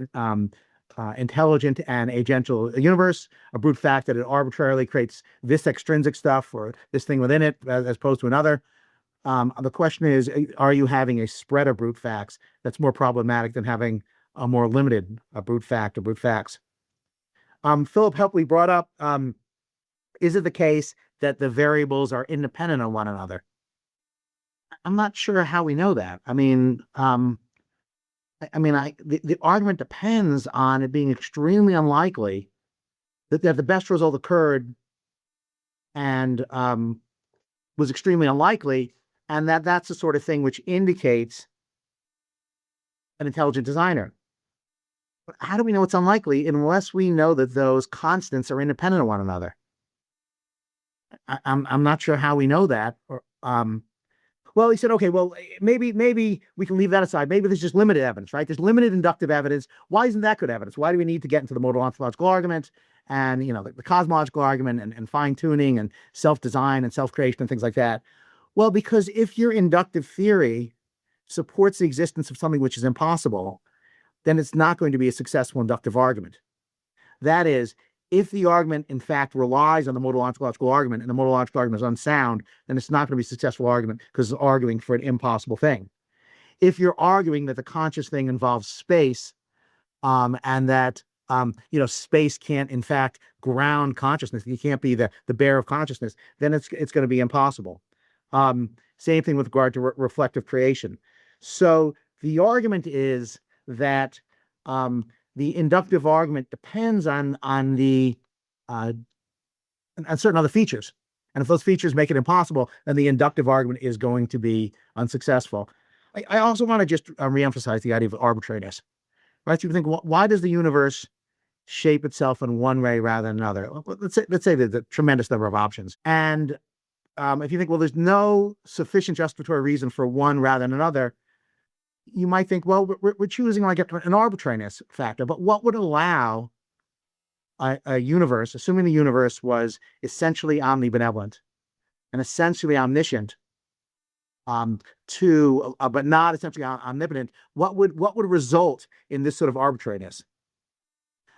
intelligent and agential universe, a brute fact that it arbitrarily creates this extrinsic stuff or this thing within it as opposed to another. The question is, are you having a spread of brute facts that's more problematic than having a more limited brute fact or brute facts? Philip helpfully brought up, is it the case that the variables are independent of one another? I'm not sure how we know that. The argument depends on it being extremely unlikely that the best result occurred and was extremely unlikely, and that's the sort of thing which indicates an intelligent designer. But how do we know it's unlikely unless we know that those constants are independent of one another? I'm not sure how we know that. Well, he said, okay, well, maybe we can leave that aside. Maybe there's just limited evidence, right? There's limited inductive evidence. Why isn't that good evidence? Why do we need to get into the modal ontological argument and, the cosmological argument and fine tuning and self-design and self-creation and things like that? Well, because if your inductive theory supports the existence of something which is impossible, then it's not going to be a successful inductive argument. That is, if the argument, in fact, relies on the modal ontological argument and the modal ontological argument is unsound, then it's not going to be a successful argument because it's arguing for an impossible thing. If you're arguing that the conscious thing involves space, and that space can't, in fact, ground consciousness, you can't be the bearer of consciousness, then it's going to be impossible. Same thing with regard to reflective creation. So the argument is that the inductive argument depends on certain other features. And if those features make it impossible, then the inductive argument is going to be unsuccessful. I also want to just reemphasize the idea of arbitrariness. Right? You think, why does the universe shape itself in one way rather than another? Let's say there's a tremendous number of options. And if you think, well, there's no sufficient justificatory reason for one rather than another, you might think, well, we're choosing like an arbitrariness factor, but what would allow a universe, assuming the universe was essentially omnibenevolent and essentially omniscient, but not essentially omnipotent, what would result in this sort of arbitrariness?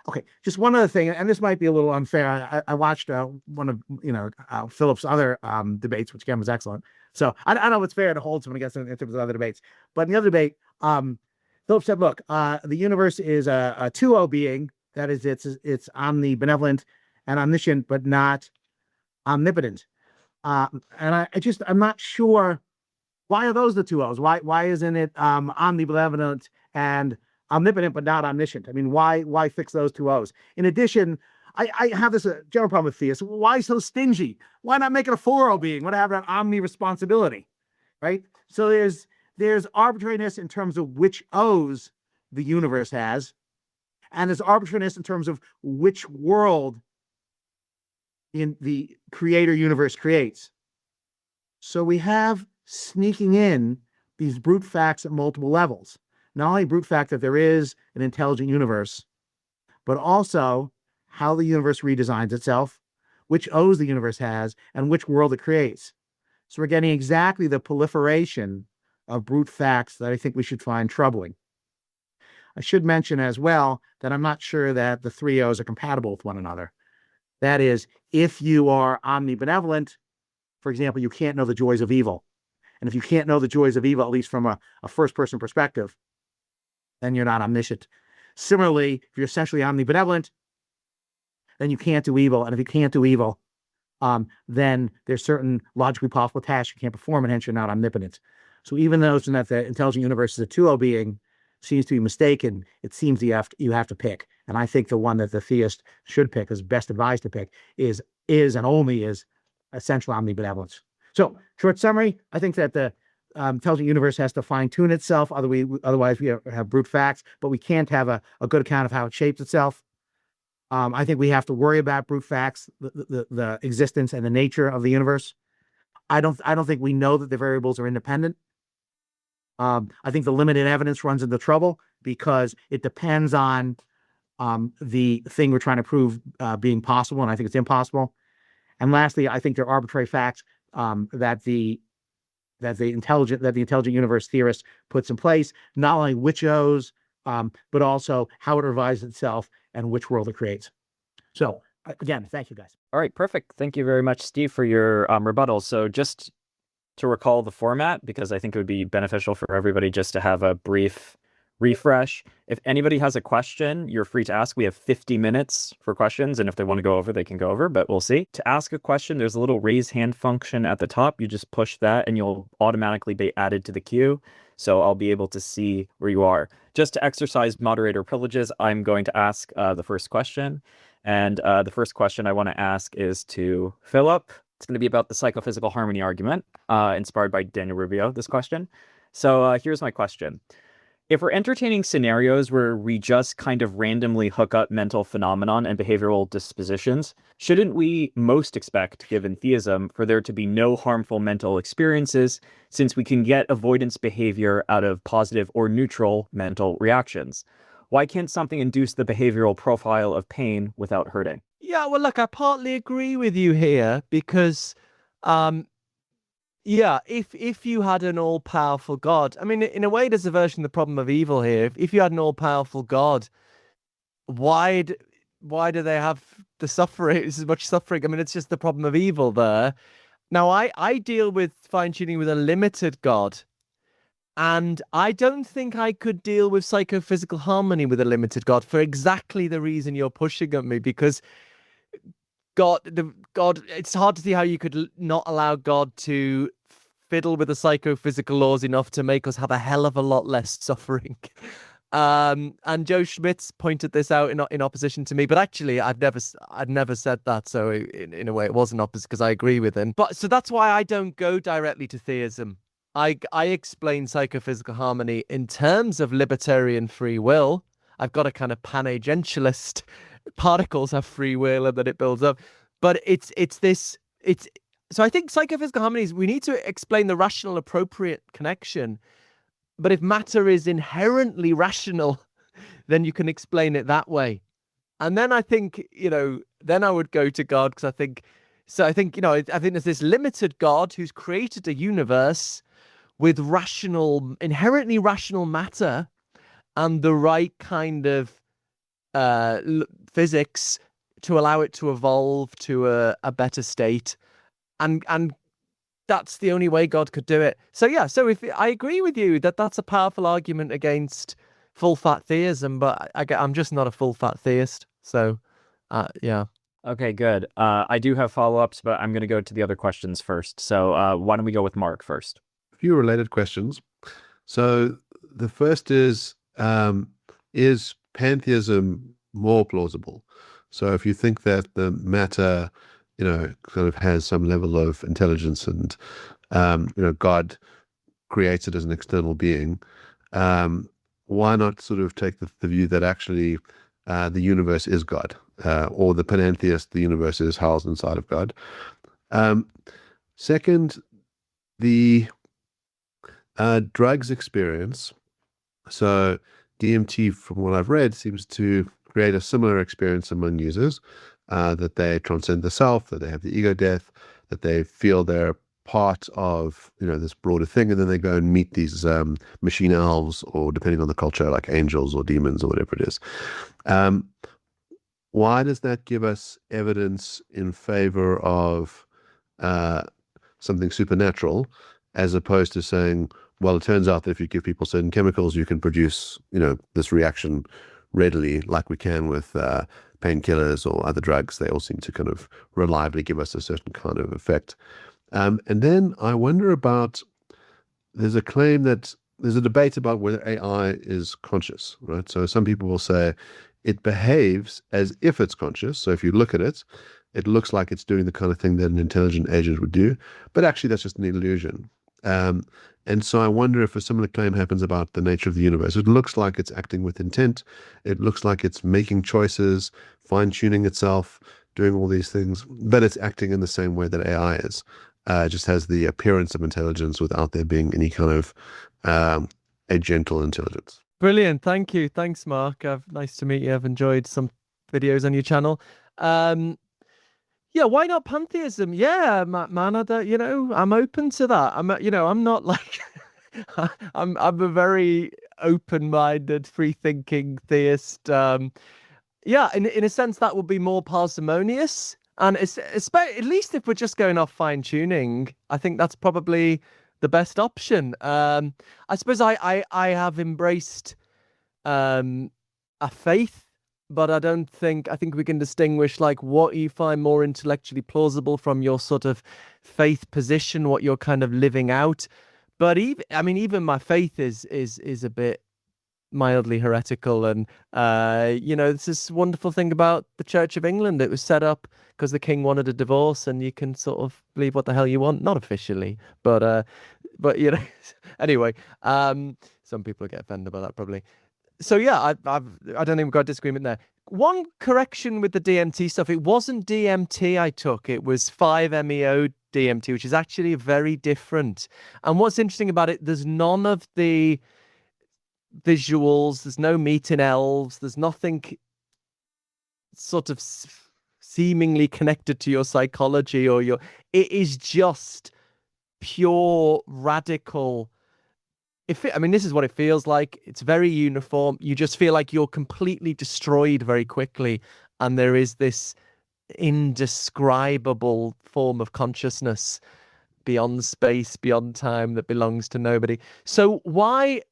Okay, just one other thing, and this might be a little unfair. I watched one of Philip's other debates, which again was excellent. So I don't know if it's fair to hold someone against in terms of other debates. But in the other debate, Philip said, look, the universe is a 2-O being. That is, it's omnibenevolent and omniscient, but not omnipotent. And I'm not sure, why are those the 2 O's? Why isn't it omnibenevolent and omnipotent, but not omniscient? I mean, why fix those 2 O's? In addition, I have this general problem with theists. Why so stingy? Why not make it a 4-O being? Why not have an omni-responsibility, right? So there's arbitrariness in terms of which O's the universe has, and there's arbitrariness in terms of which world in the creator universe creates. So we have sneaking in these brute facts at multiple levels. Not only brute fact that there is an intelligent universe but also how the universe redesigns itself, which O's the universe has, and which world it creates. So we're getting exactly the proliferation of brute facts that I think we should find troubling. I should mention as well that I'm not sure that the three O's are compatible with one another. That is, if you are omnibenevolent, for example, you can't know the joys of evil. And if you can't know the joys of evil, at least from a first-person perspective, then you're not omniscient. Similarly, if you're essentially omnibenevolent, then you can't do evil. And if you can't do evil, then there's certain logically possible tasks you can't perform, and hence you're not omnipotent. So even though that the intelligent universe is a 2O being seems to be mistaken, it seems you have to pick. And I think the one that the theist should pick, is best advised to pick, is and only is essential omnibenevolence. So, short summary, I think that the intelligent universe has to fine-tune itself. Otherwise, we have brute facts, but we can't have a good account of how it shapes itself. I think we have to worry about brute facts, the existence and the nature of the universe. I don't think we know that the variables are independent. I think the limited evidence runs into trouble because it depends on the thing we're trying to prove being possible, and I think it's impossible. And lastly, I think there are arbitrary facts that the intelligent universe theorist puts in place, not only which O's, but also how it revises itself and which world it creates. So again, thank you guys. All right, perfect. Thank you very much, Steve, for your rebuttal. So just to recall the format, because I think it would be beneficial for everybody just to have a brief refresh. If anybody has a question, you're free to ask. We have 50 minutes for questions, and if they want to go over, they can go over, but we'll see. To ask a question, there's a little raise hand function at the top. You just push that and you'll automatically be added to the queue. So I'll be able to see where you are. Just to exercise moderator privileges, I'm going to ask the first question. And the first question I want to ask is to Philip. It's going to be about the psychophysical harmony argument, inspired by Daniel Rubio, this question. So here's my question. If we're entertaining scenarios where we just kind of randomly hook up mental phenomenon and behavioral dispositions, shouldn't we most expect, given theism, for there to be no harmful mental experiences, since we can get avoidance behavior out of positive or neutral mental reactions? Why can't something induce the behavioral profile of pain without hurting? Yeah, well, look, I partly agree with you here because, yeah, if you had an all-powerful God, I mean, in a way, there's a version of the problem of evil here. If you had an all-powerful God, why do they have the suffering? This is much suffering. I mean, it's just the problem of evil there. Now, I deal with fine-tuning with a limited God, and I don't think I could deal with psychophysical harmony with a limited God for exactly the reason you're pushing at me, because God, it's hard to see how you could not allow God to fiddle with the psychophysical laws enough to make us have a hell of a lot less suffering. And Joe Schmitz pointed this out in opposition to me, but actually I'd never said that. So in a way it wasn't opposite because I agree with him. But so that's why I don't go directly to theism. I explain psychophysical harmony in terms of libertarian free will. I've got a kind of panagentialist particles have free will and that it builds up. But so I think psychophysical harmony is, we need to explain the rational appropriate connection. But if matter is inherently rational, then you can explain it that way. And then I think, then I would go to God because I think there's this limited God who's created a universe with inherently rational matter and the right kind of physics to allow it to evolve to a better state. And that's the only way God could do it. So yeah, so if I agree with you that that's a powerful argument against full fat theism, but I'm just not a full fat theist. So yeah. Okay, good. I do have follow-ups, but I'm going to go to the other questions first. So why don't we go with Mark first? A few related questions. So the first is pantheism more plausible? So if you think that the matter, kind of has some level of intelligence and, God creates it as an external being, why not sort of take the view that actually the universe is God, or the panentheist, the universe is housed inside of God? Second, the drugs experience. So DMT, from what I've read, seems to create a similar experience among users, that they transcend the self, that they have the ego death, that they feel they're part of this broader thing, and then they go and meet these machine elves, or depending on the culture, like angels or demons or whatever it is. Why does that give us evidence in favor of something supernatural, as opposed to saying, well, it turns out that if you give people certain chemicals, you can produce this reaction readily, like we can with painkillers or other drugs? They all seem to kind of reliably give us a certain kind of effect. And then I wonder about, there's a claim that there's a debate about whether AI is conscious, right? So some people will say it behaves as if it's conscious. So if you look at it, it looks like it's doing the kind of thing that an intelligent agent would do, but actually that's just an illusion. And so I wonder if a similar claim happens about the nature of the universe. It looks like it's acting with intent. It looks like it's making choices, fine-tuning itself, doing all these things, but it's acting in the same way that AI is. Just has the appearance of intelligence without there being any kind of agential intelligence. Brilliant. Thank you. Thanks, Mark. Nice to meet you. I've enjoyed some videos on your channel. Yeah, why not pantheism? Yeah, man, I'm open to that. I'm not like I'm a very open-minded, free-thinking theist. Yeah, in a sense that would be more parsimonious. And it's at least if we're just going off fine-tuning, I think that's probably the best option. I suppose I have embraced a faith, but I think we can distinguish like what you find more intellectually plausible from your sort of faith position, what you're kind of living out. But even my faith is a bit mildly heretical. And it's this wonderful thing about the Church of England. It was set up because the king wanted a divorce, and you can sort of believe what the hell you want, not officially, but anyway, some people get offended by that probably. So yeah, I don't think we've got a disagreement there. One correction with the DMT stuff: it wasn't DMT I took; it was 5-MeO DMT, which is actually very different. And what's interesting about it, there's none of the visuals, there's no meeting elves, there's nothing sort of seemingly connected to your psychology or it is just pure radical. This is what it feels like. It's very uniform. You just feel like you're completely destroyed very quickly, and there is this indescribable form of consciousness beyond space, beyond time, that belongs to nobody. So I'm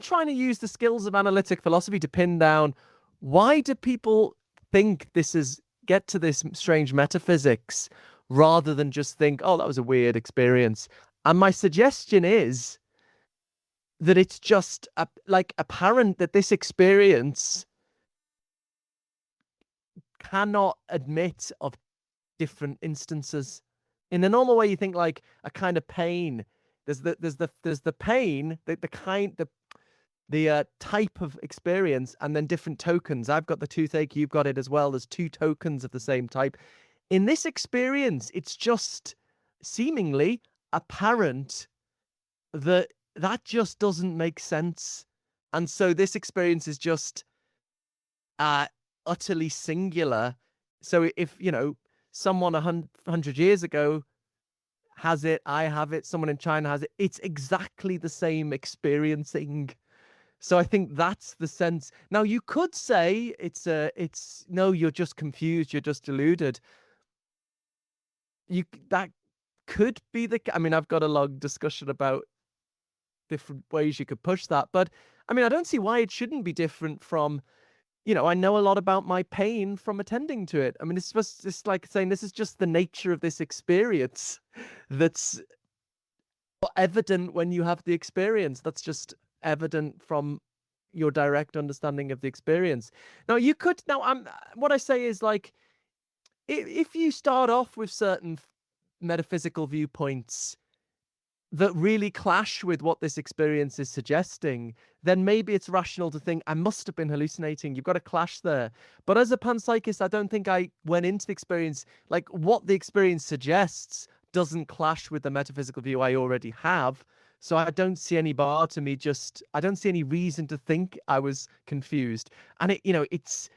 trying to use the skills of analytic philosophy to pin down, why do people think get to this strange metaphysics rather than just think, oh, that was a weird experience? And my suggestion is that it's just apparent that this experience cannot admit of different instances. In the normal way, you think like a kind of pain. There's the pain, the type of experience, and then different tokens. I've got the toothache, you've got it as well. There's two tokens of the same type. In this experience, it's just seemingly apparent that just doesn't make sense. And so this experience is just utterly singular. So if, someone 100 years ago has it, I have it, someone in China has it, it's exactly the same experiencing. So I think that's the sense. Now you could say no, you're just confused, you're just deluded. That could be I've got a long discussion about different ways you could push that, but I don't see why it shouldn't be different from, I know a lot about my pain from attending to it. It's just like saying this is just the nature of this experience that's evident when you have the experience. That's just evident from your direct understanding of the experience. Now what I say is, like, if you start off with certain metaphysical viewpoints that really clash with what this experience is suggesting, then maybe it's rational to think I must have been hallucinating. You've got a clash there. But as a panpsychist, I don't think I went into the experience, like what the experience suggests doesn't clash with the metaphysical view I already have. So I don't see any bar to me. I don't see any reason to think I was confused. And it's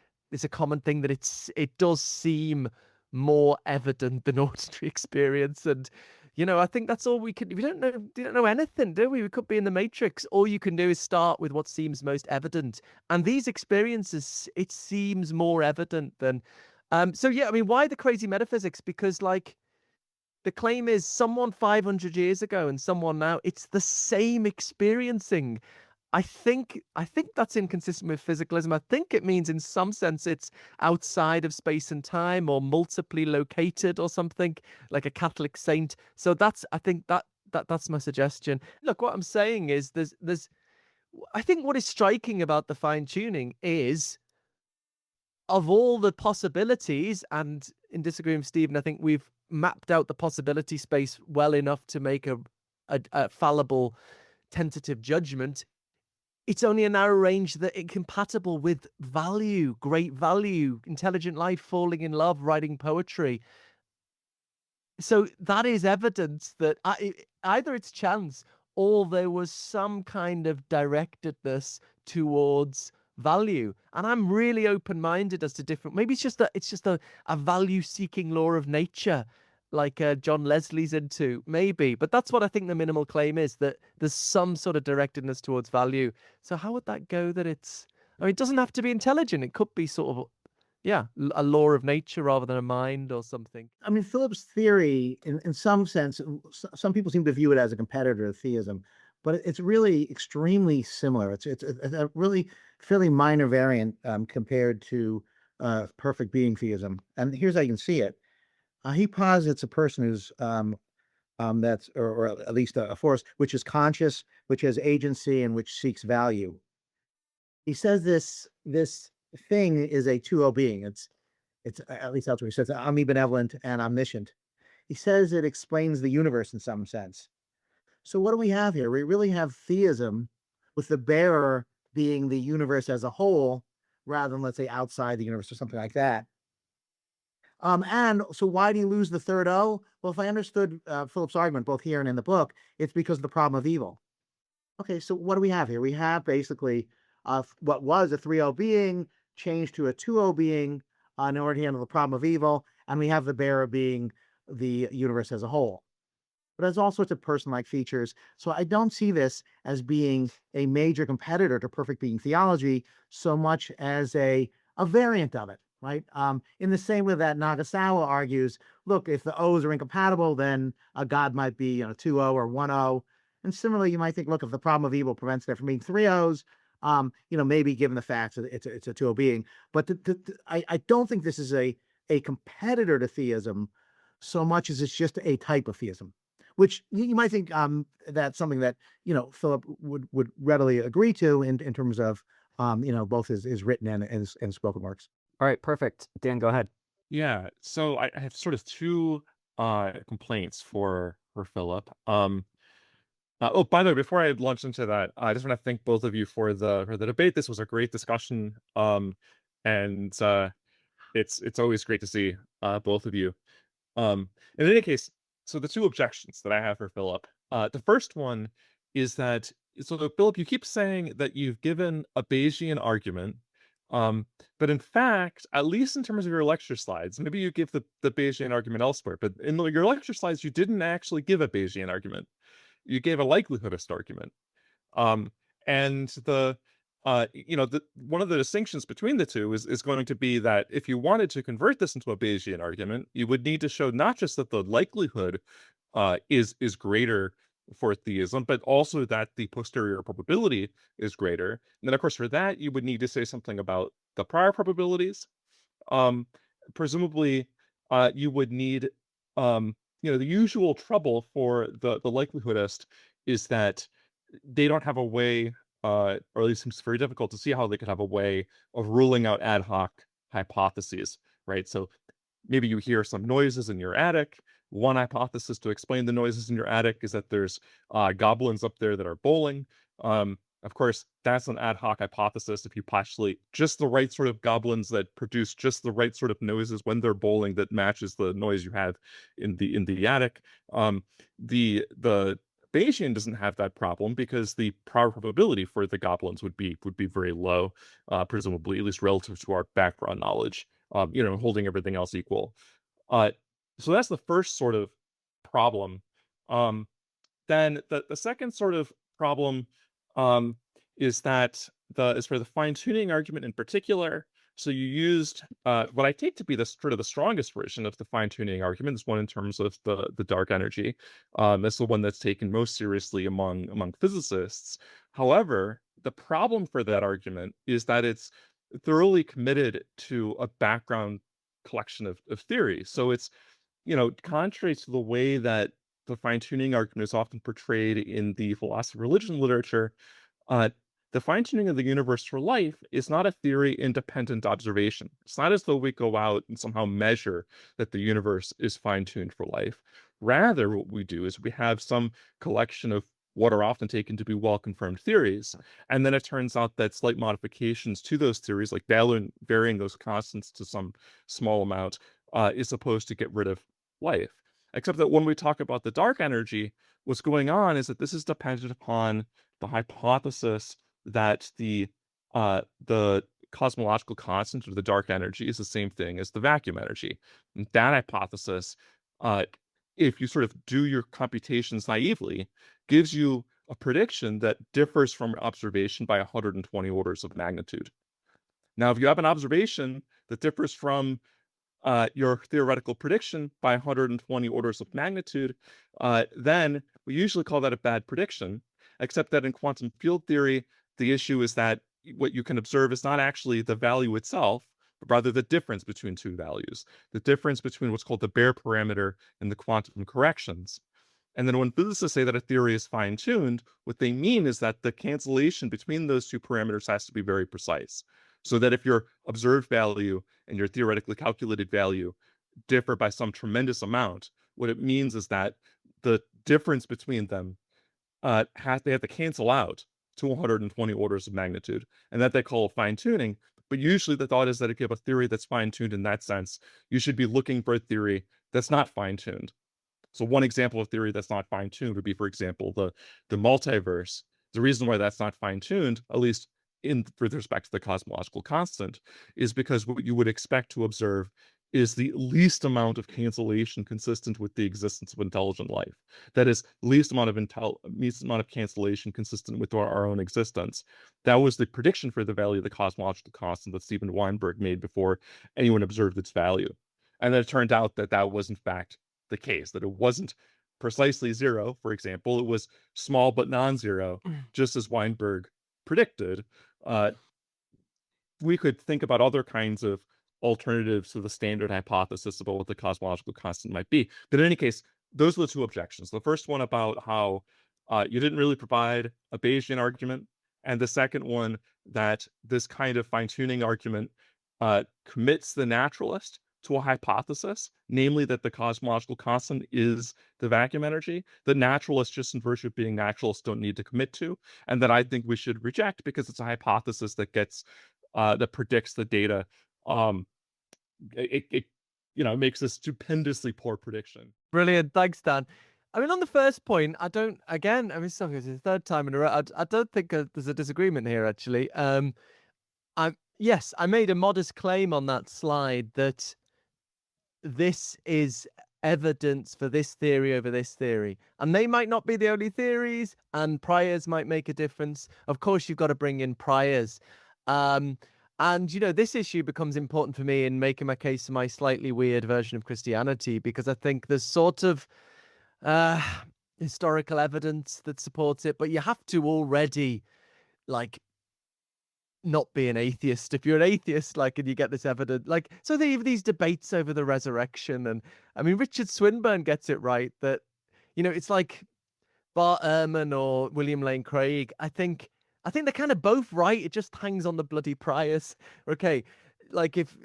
a common thing that it does seem more evident than ordinary experience. And I think that's all we can. We don't know anything, do we? We could be in the Matrix. All you can do is start with what seems most evident. And these experiences, it seems more evident than. So yeah, I mean, why the crazy metaphysics? Because like the claim is someone 500 years ago and someone now, it's the same experiencing. I think that's inconsistent with physicalism. I think it means in some sense it's outside of space and time or multiply located or something, like a Catholic saint. So I think that's my suggestion. Look, what I'm saying is there's I think what is striking about the fine tuning is of all the possibilities, and in disagreeing with Stephen, I think we've mapped out the possibility space well enough to make a fallible tentative judgment. It's only a narrow range that incompatible with value, great value, intelligent life, falling in love, writing poetry. So that is evidence that either it's chance or there was some kind of directedness towards value. And I'm really open-minded as to different. Maybe it's just a value-seeking law of nature, like John Leslie's into, maybe. But that's what I think the minimal claim is, that there's some sort of directedness towards value. So how would that go? It doesn't have to be intelligent. It could be sort of, yeah, a law of nature rather than a mind or something. I mean, Philip's theory, in some sense, some people seem to view it as a competitor of theism, but it's really extremely similar. It's a really fairly minor variant compared to perfect being theism. And here's how you can see it. He posits a person who's that's or at least a force which is conscious, which has agency, and which seeks value. He says this thing is a 2O being. It's at least that's what he says, omnibenevolent and omniscient. He says it explains the universe in some sense. So what do we have here? We really have theism with the bearer being the universe as a whole, rather than, let's say, outside the universe or something like that. And so why do you lose the third O? Well, if I understood Philip's argument, both here and in the book, it's because of the problem of evil. Okay, so what do we have here? We have basically what was a 3O being changed to a 2O being in order to handle the problem of evil, and we have the bearer being the universe as a whole. But it has all sorts of person-like features. So I don't see this as being a major competitor to perfect being theology so much as a variant of it, right? In the same way that Nagasawa argues, look, if the O's are incompatible, then a God might be 2O or 1O. And similarly, you might think, look, if the problem of evil prevents there from being 3 O's, maybe given the facts, it's a 2O being. But I don't think this is a competitor to theism so much as it's just a type of theism, which you might think that's something that Philip would readily agree to in terms of both his written and spoken works. All right, perfect. Dan, go ahead. Yeah, so I have sort of two complaints for Philip. Oh, by the way, before I launch into that, I just want to thank both of you for the debate. This was a great discussion, and it's always great to see both of you. In any case, so the two objections that I have for Philip, the first one is that, so Philip, you keep saying that you've given a Bayesian argument, but in fact, at least in terms of your lecture slides, maybe you give the Bayesian argument elsewhere, but in your lecture slides, you didn't actually give a Bayesian argument. You gave a likelihoodist argument. And one of the distinctions between the two is going to be that if you wanted to convert this into a Bayesian argument, you would need to show not just that the likelihood is greater for theism, but also that the posterior probability is greater. And then, of course, for that, you would need to say something about the prior probabilities. Presumably, you would need, the usual trouble for the likelihoodist is that they don't have a way, or at least seems very difficult to see how they could have a way of ruling out ad hoc hypotheses, right? So maybe you hear some noises in your attic. One hypothesis to explain the noises in your attic is that there's goblins up there that are bowling. Of course, that's an ad hoc hypothesis. If you postulate just the right sort of goblins that produce just the right sort of noises when they're bowling that matches the noise you have in the attic, the Bayesian doesn't have that problem because the probability for the goblins would be very low, presumably, at least relative to our background knowledge, holding everything else equal. Uh, so that's the first sort of problem. Then the second sort of problem um, is that is for the fine-tuning argument in particular. So you used what I take to be the sort of the strongest version of the fine-tuning argument, this one in terms of the dark energy. That's the one that's taken most seriously among physicists. However, the problem for that argument is that it's thoroughly committed to a background collection of theories. So it's, contrary to the way that the fine-tuning argument is often portrayed in the philosophy of religion literature, uh, the fine-tuning of the universe for life is not a theory-independent observation. It's not as though we go out and somehow measure that the universe is fine-tuned for life. Rather, what we do is we have some collection of what are often taken to be well-confirmed theories, and then it turns out that slight modifications to those theories, like varying those constants to some small amount, is supposed to get rid of life. Except that when we talk about the dark energy, what's going on is that this is dependent upon the hypothesis that the cosmological constant of the dark energy is the same thing as the vacuum energy. And that hypothesis, if you sort of do your computations naively, gives you a prediction that differs from observation by 120 orders of magnitude. Now, if you have an observation that differs from your theoretical prediction by 120 orders of magnitude, then we usually call that a bad prediction, except that in quantum field theory, the issue is that what you can observe is not actually the value itself, but rather the difference between two values, the difference between what's called the Baire parameter and the quantum corrections. And then when physicists say that a theory is fine-tuned, what they mean is that the cancellation between those two parameters has to be very precise. So that if your observed value and your theoretically calculated value differ by some tremendous amount, what it means is that the difference between them they have to cancel out to 120 orders of magnitude, and that they call fine-tuning. But usually the thought is that if you have a theory that's fine-tuned in that sense, you should be looking for a theory that's not fine-tuned. So one example of theory that's not fine-tuned would be, for example, the multiverse. The reason why that's not fine-tuned, at least with respect to the cosmological constant, is because what you would expect to observe is the least amount of cancellation consistent with the existence of intelligent life. That is, least amount of cancellation consistent with our own existence. That was the prediction for the value of the cosmological constant that Steven Weinberg made before anyone observed its value. And then it turned out that that was in fact the case, that it wasn't precisely zero, for example. It was small but non-zero, just as Weinberg predicted. We could think about other kinds of alternatives to the standard hypothesis about what the cosmological constant might be. But in any case, those are the two objections. The first one about how you didn't really provide a Bayesian argument, and the second one that this kind of fine-tuning argument commits the naturalist to a hypothesis, namely that the cosmological constant is the vacuum energy, that naturalists, just in virtue of being naturalists, don't need to commit to, and that I think we should reject because it's a hypothesis that that predicts the data. It makes a stupendously poor prediction. Brilliant. Thanks, Dan. I mean, on the first point, it's the third time in a row. I don't think there's a disagreement here, actually. Yes, I made a modest claim on that slide that this is evidence for this theory over this theory. And they might not be the only theories, and priors might make a difference. Of course, you've got to bring in priors. And, this issue becomes important for me in making my case for my slightly weird version of Christianity, because I think there's sort of historical evidence that supports it, but you have to already, not be an atheist. If you're an atheist, and you get this evidence, so they have these debates over the resurrection, and I mean, Richard Swinburne gets it right that, it's like Bart Ehrman or William Lane Craig. I think they're kind of both right. It just hangs on the bloody priors. Okay, if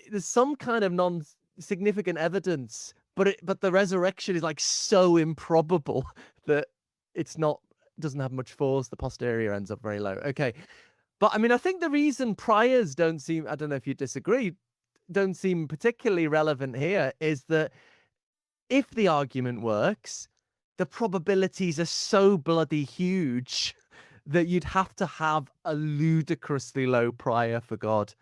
there's some kind of non-significant evidence, but the resurrection is so improbable that doesn't have much force. The posterior ends up very low. Okay. But I mean, I think the reason priors don't seem, I don't know if you disagree, don't seem particularly relevant here is that if the argument works, the probabilities are so bloody huge that you'd have to have a ludicrously low prior for God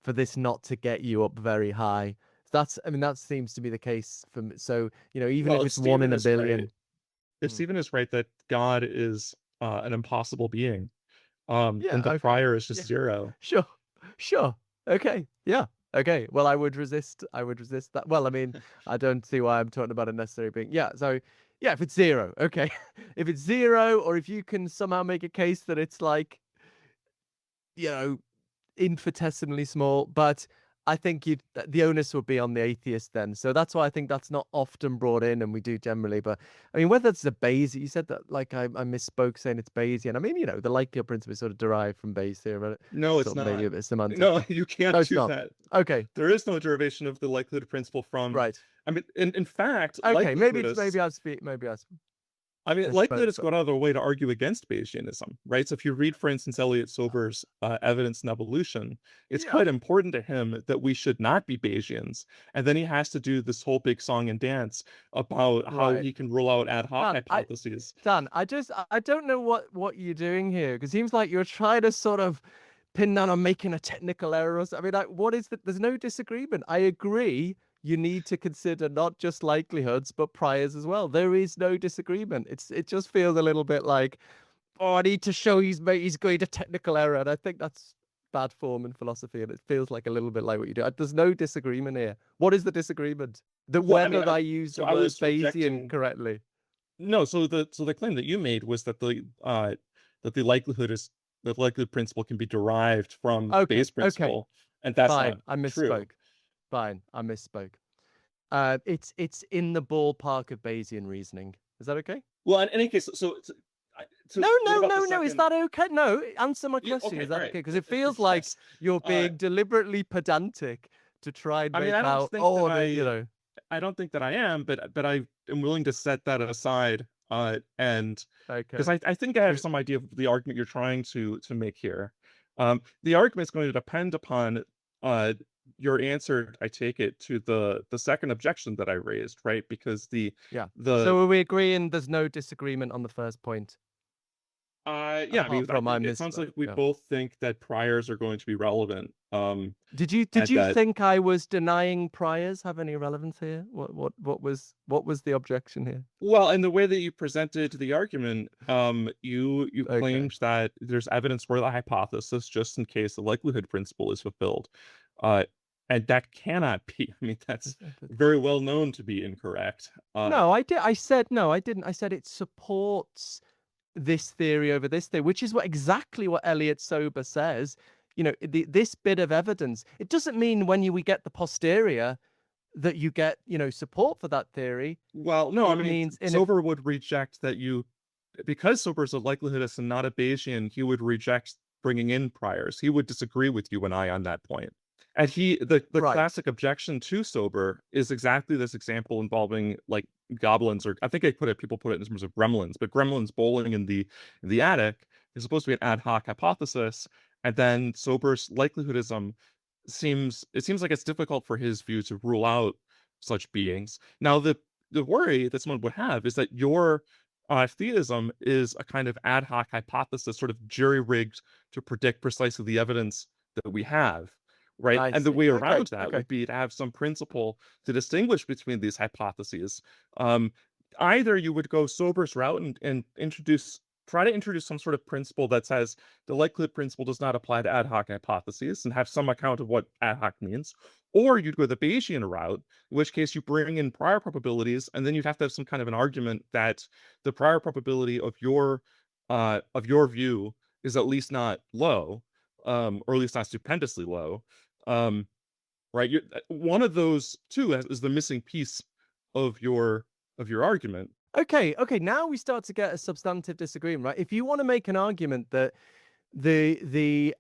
for this not to get you up very high. I mean, that seems to be the case for me. So, even if Well, it's one in a billion. if Mm. Stephen is right that God is an impossible being, Yeah, then the okay. prior is just Yeah. zero. Sure. Okay. Yeah. Okay. Well, I would resist that. Well, I mean, I don't see why I'm talking about a necessary being. Yeah. So, yeah, if it's zero, okay. If it's zero, or if you can somehow make a case that it's like, you know, infinitesimally small, but I think the onus would be on the atheist then. So that's why I think that's not often brought in, and we do generally. But I mean, whether it's a Bayesian, you said that like I misspoke saying it's Bayesian. I mean, the likelihood principle is sort of derived from Bayes theorem, but No, it's sort of maybe not. a bit semantic. No, you can't No, it's do not. that. Okay, There is no derivation of the likelihood principle from. right. I mean, in fact, Okay, maybe I mean, misspoke, likelihood has but gone out of their way to argue against Bayesianism, right? So if you read, for instance, Elliot Sober's Evidence in Evolution, it's yeah, quite important to him that we should not be Bayesians. And then he has to do this whole big song and dance about how right. he can rule out ad hoc Dan, hypotheses. I don't know what you're doing here, because it seems like you're trying to sort of pin down on making a technical error or something. I mean, like, what is that? There's no disagreement. I agree. You need to consider not just likelihoods, but priors as well. There is no disagreement. It just feels a little bit like, oh, I need to show he's going to technical error. And I think that's bad form in philosophy. And it feels like a little bit like what you do. There's no disagreement here. What is the disagreement? That Well, I mean, whether I use the I word was Bayesian rejecting. correctly. No, so the claim that you made was that the likelihood principle can be derived from Okay, Bayes' principle, and that's not fine. I true. misspoke. Fine, I misspoke. It's in the ballpark of Bayesian reasoning. Is that okay? Well, in any case, No, what about the no. Is second? that okay? No, answer my Yeah, question. okay, Is that all okay? right. Because it feels like Yes. you're Uh, being deliberately pedantic to try and I mean, make out, oh, I don't think that I am, but I am willing to set that aside. And because okay. I think I have some idea of the argument you're trying to make here. The argument is going to depend upon uh your answer, I take it, to the second objection that I raised, right? Because Yeah. the So are we agreeing there's no disagreement on the first point? yeah, I Apart mean, from I it sounds misspoke. like we Yeah. both think that priors are going to be relevant. Did And you that think I was denying priors have any relevance here? What was the objection here? Well, and the way that you presented the argument, you Okay. claimed that there's evidence for the hypothesis just in case the likelihood principle is fulfilled. Uh, and that cannot be. I mean, that's very well known to be incorrect. No, I did. I said no, I didn't. I said it supports this theory over this theory, which is exactly what Elliot Sober says. This bit of evidence. It doesn't mean when we get the posterior that you get, support for that theory. Well, no, I It mean, means Sober would reject that because Sober is a likelihoodist and not a Bayesian, he would reject bringing in priors. He would disagree with you and I on that point. And the right. classic objection to Sober is exactly this example involving like goblins, or I think people put it in terms of gremlins, but gremlins bowling in the attic is supposed to be an ad hoc hypothesis, and then Sober's likelihoodism seems like it's difficult for his view to rule out such beings. Now, the worry that someone would have is that your theism is a kind of ad hoc hypothesis, sort of jury-rigged to predict precisely the evidence that we have, right? I And the see. way Okay, around that okay. would be to have some principle to distinguish between these hypotheses. Either you would go Sober's route and try to introduce some sort of principle that says the likelihood principle does not apply to ad hoc hypotheses and have some account of what ad hoc means, or you'd go the Bayesian route, in which case you bring in prior probabilities, and then you'd have to have some kind of an argument that the prior probability of your view is at least not low, or at least not stupendously low. Right? One of those two is the missing piece of your argument. Okay. Now we start to get a substantive disagreement, right? If you want to make an argument that the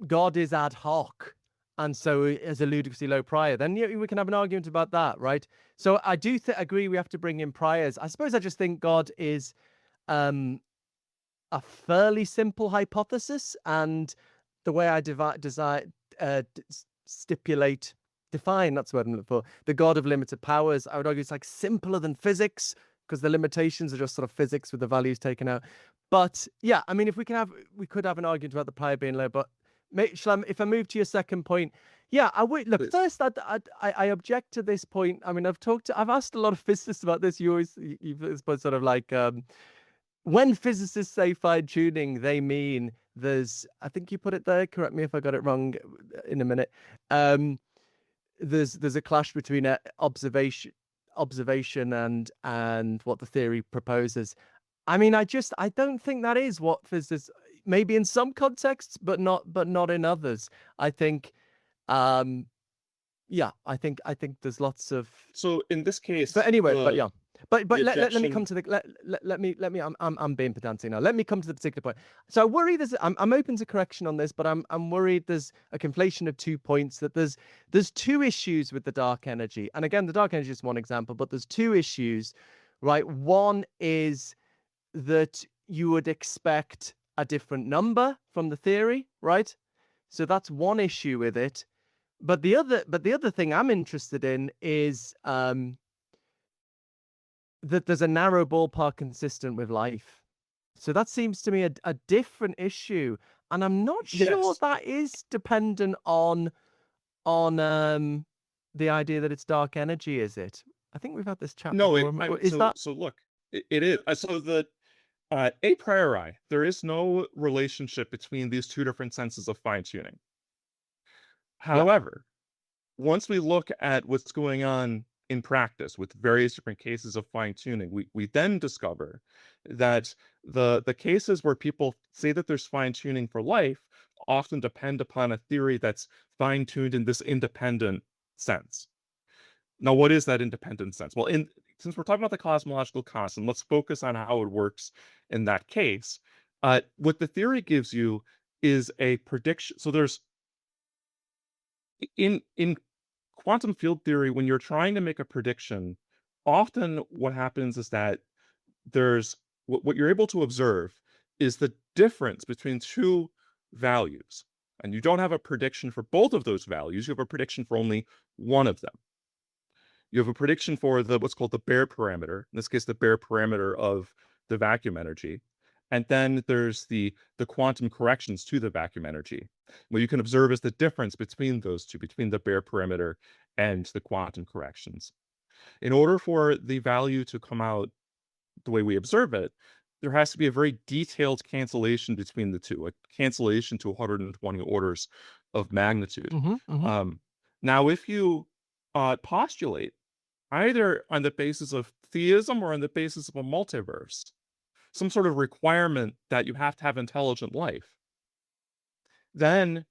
God is ad hoc, and so as a ludicrously low prior, then we can have an argument about that, right? So I do agree we have to bring in priors. I suppose I just think God is a fairly simple hypothesis, and the way I define, that's what I'm looking for, the God of limited powers, I would argue it's like simpler than physics, because the limitations are just sort of physics with the values taken out. But yeah, I mean, if we could have an argument about the pi being low, but if I move to your second point, yeah, I would look Please. first. I object to this point. I mean, I've asked a lot of physicists about this. You've sort of like when physicists say fine tuning, they mean I think you put it there. Correct me if I got it wrong in a minute. There's a clash between observation and what the theory proposes. I mean, I don't think that is what physicists, maybe in some contexts, but not in others. I think, yeah, I think there's lots of. So in this case, But anyway, but yeah. But the let me objection- come to the let me I'm being pedantic now. Let me come to the particular point. So I worry I'm open to correction on this, but I'm worried there's a conflation of 2 points, that there's 2 issues with the dark energy. And again, the dark energy is one example, but there's 2 issues, right? One is that you would expect a different number from the theory, right? So that's one issue with it. But the other thing I'm interested in is that there's a narrow ballpark consistent with life. So that seems to me a different issue, and I'm not sure Yes. that is dependent on the idea that it's dark energy. Is it? I think we've had this chat No, before. Is that? so look, it is. So the a priori, there is no relationship between these 2 different senses of fine tuning. However, once we look at what's going on in practice with various different cases of fine tuning, we then discover that the cases where people say that there's fine tuning for life often depend upon a theory that's fine tuned in this independent sense. Now, what is that independent sense? Well, since we're talking about the cosmological constant, let's focus on how it works in that case. What the theory gives you is a prediction. So there's in quantum field theory, when you're trying to make a prediction, often what happens is that there's what you're able to observe is the difference between 2 values. And you don't have a prediction for both of those values. You have a prediction for only one of them. You have a prediction for what's called the Baire parameter, in this case, the Baire parameter of the vacuum energy. And then there's the quantum corrections to the vacuum energy. What you can observe is the difference between those two, between the Baire parameter and the quantum corrections. In order for the value to come out the way we observe it, there has to be a very detailed cancellation between the two, a cancellation to 120 orders of magnitude. Now, if you postulate either on the basis of theism or on the basis of a multiverse, some sort of requirement that you have to have intelligent life, then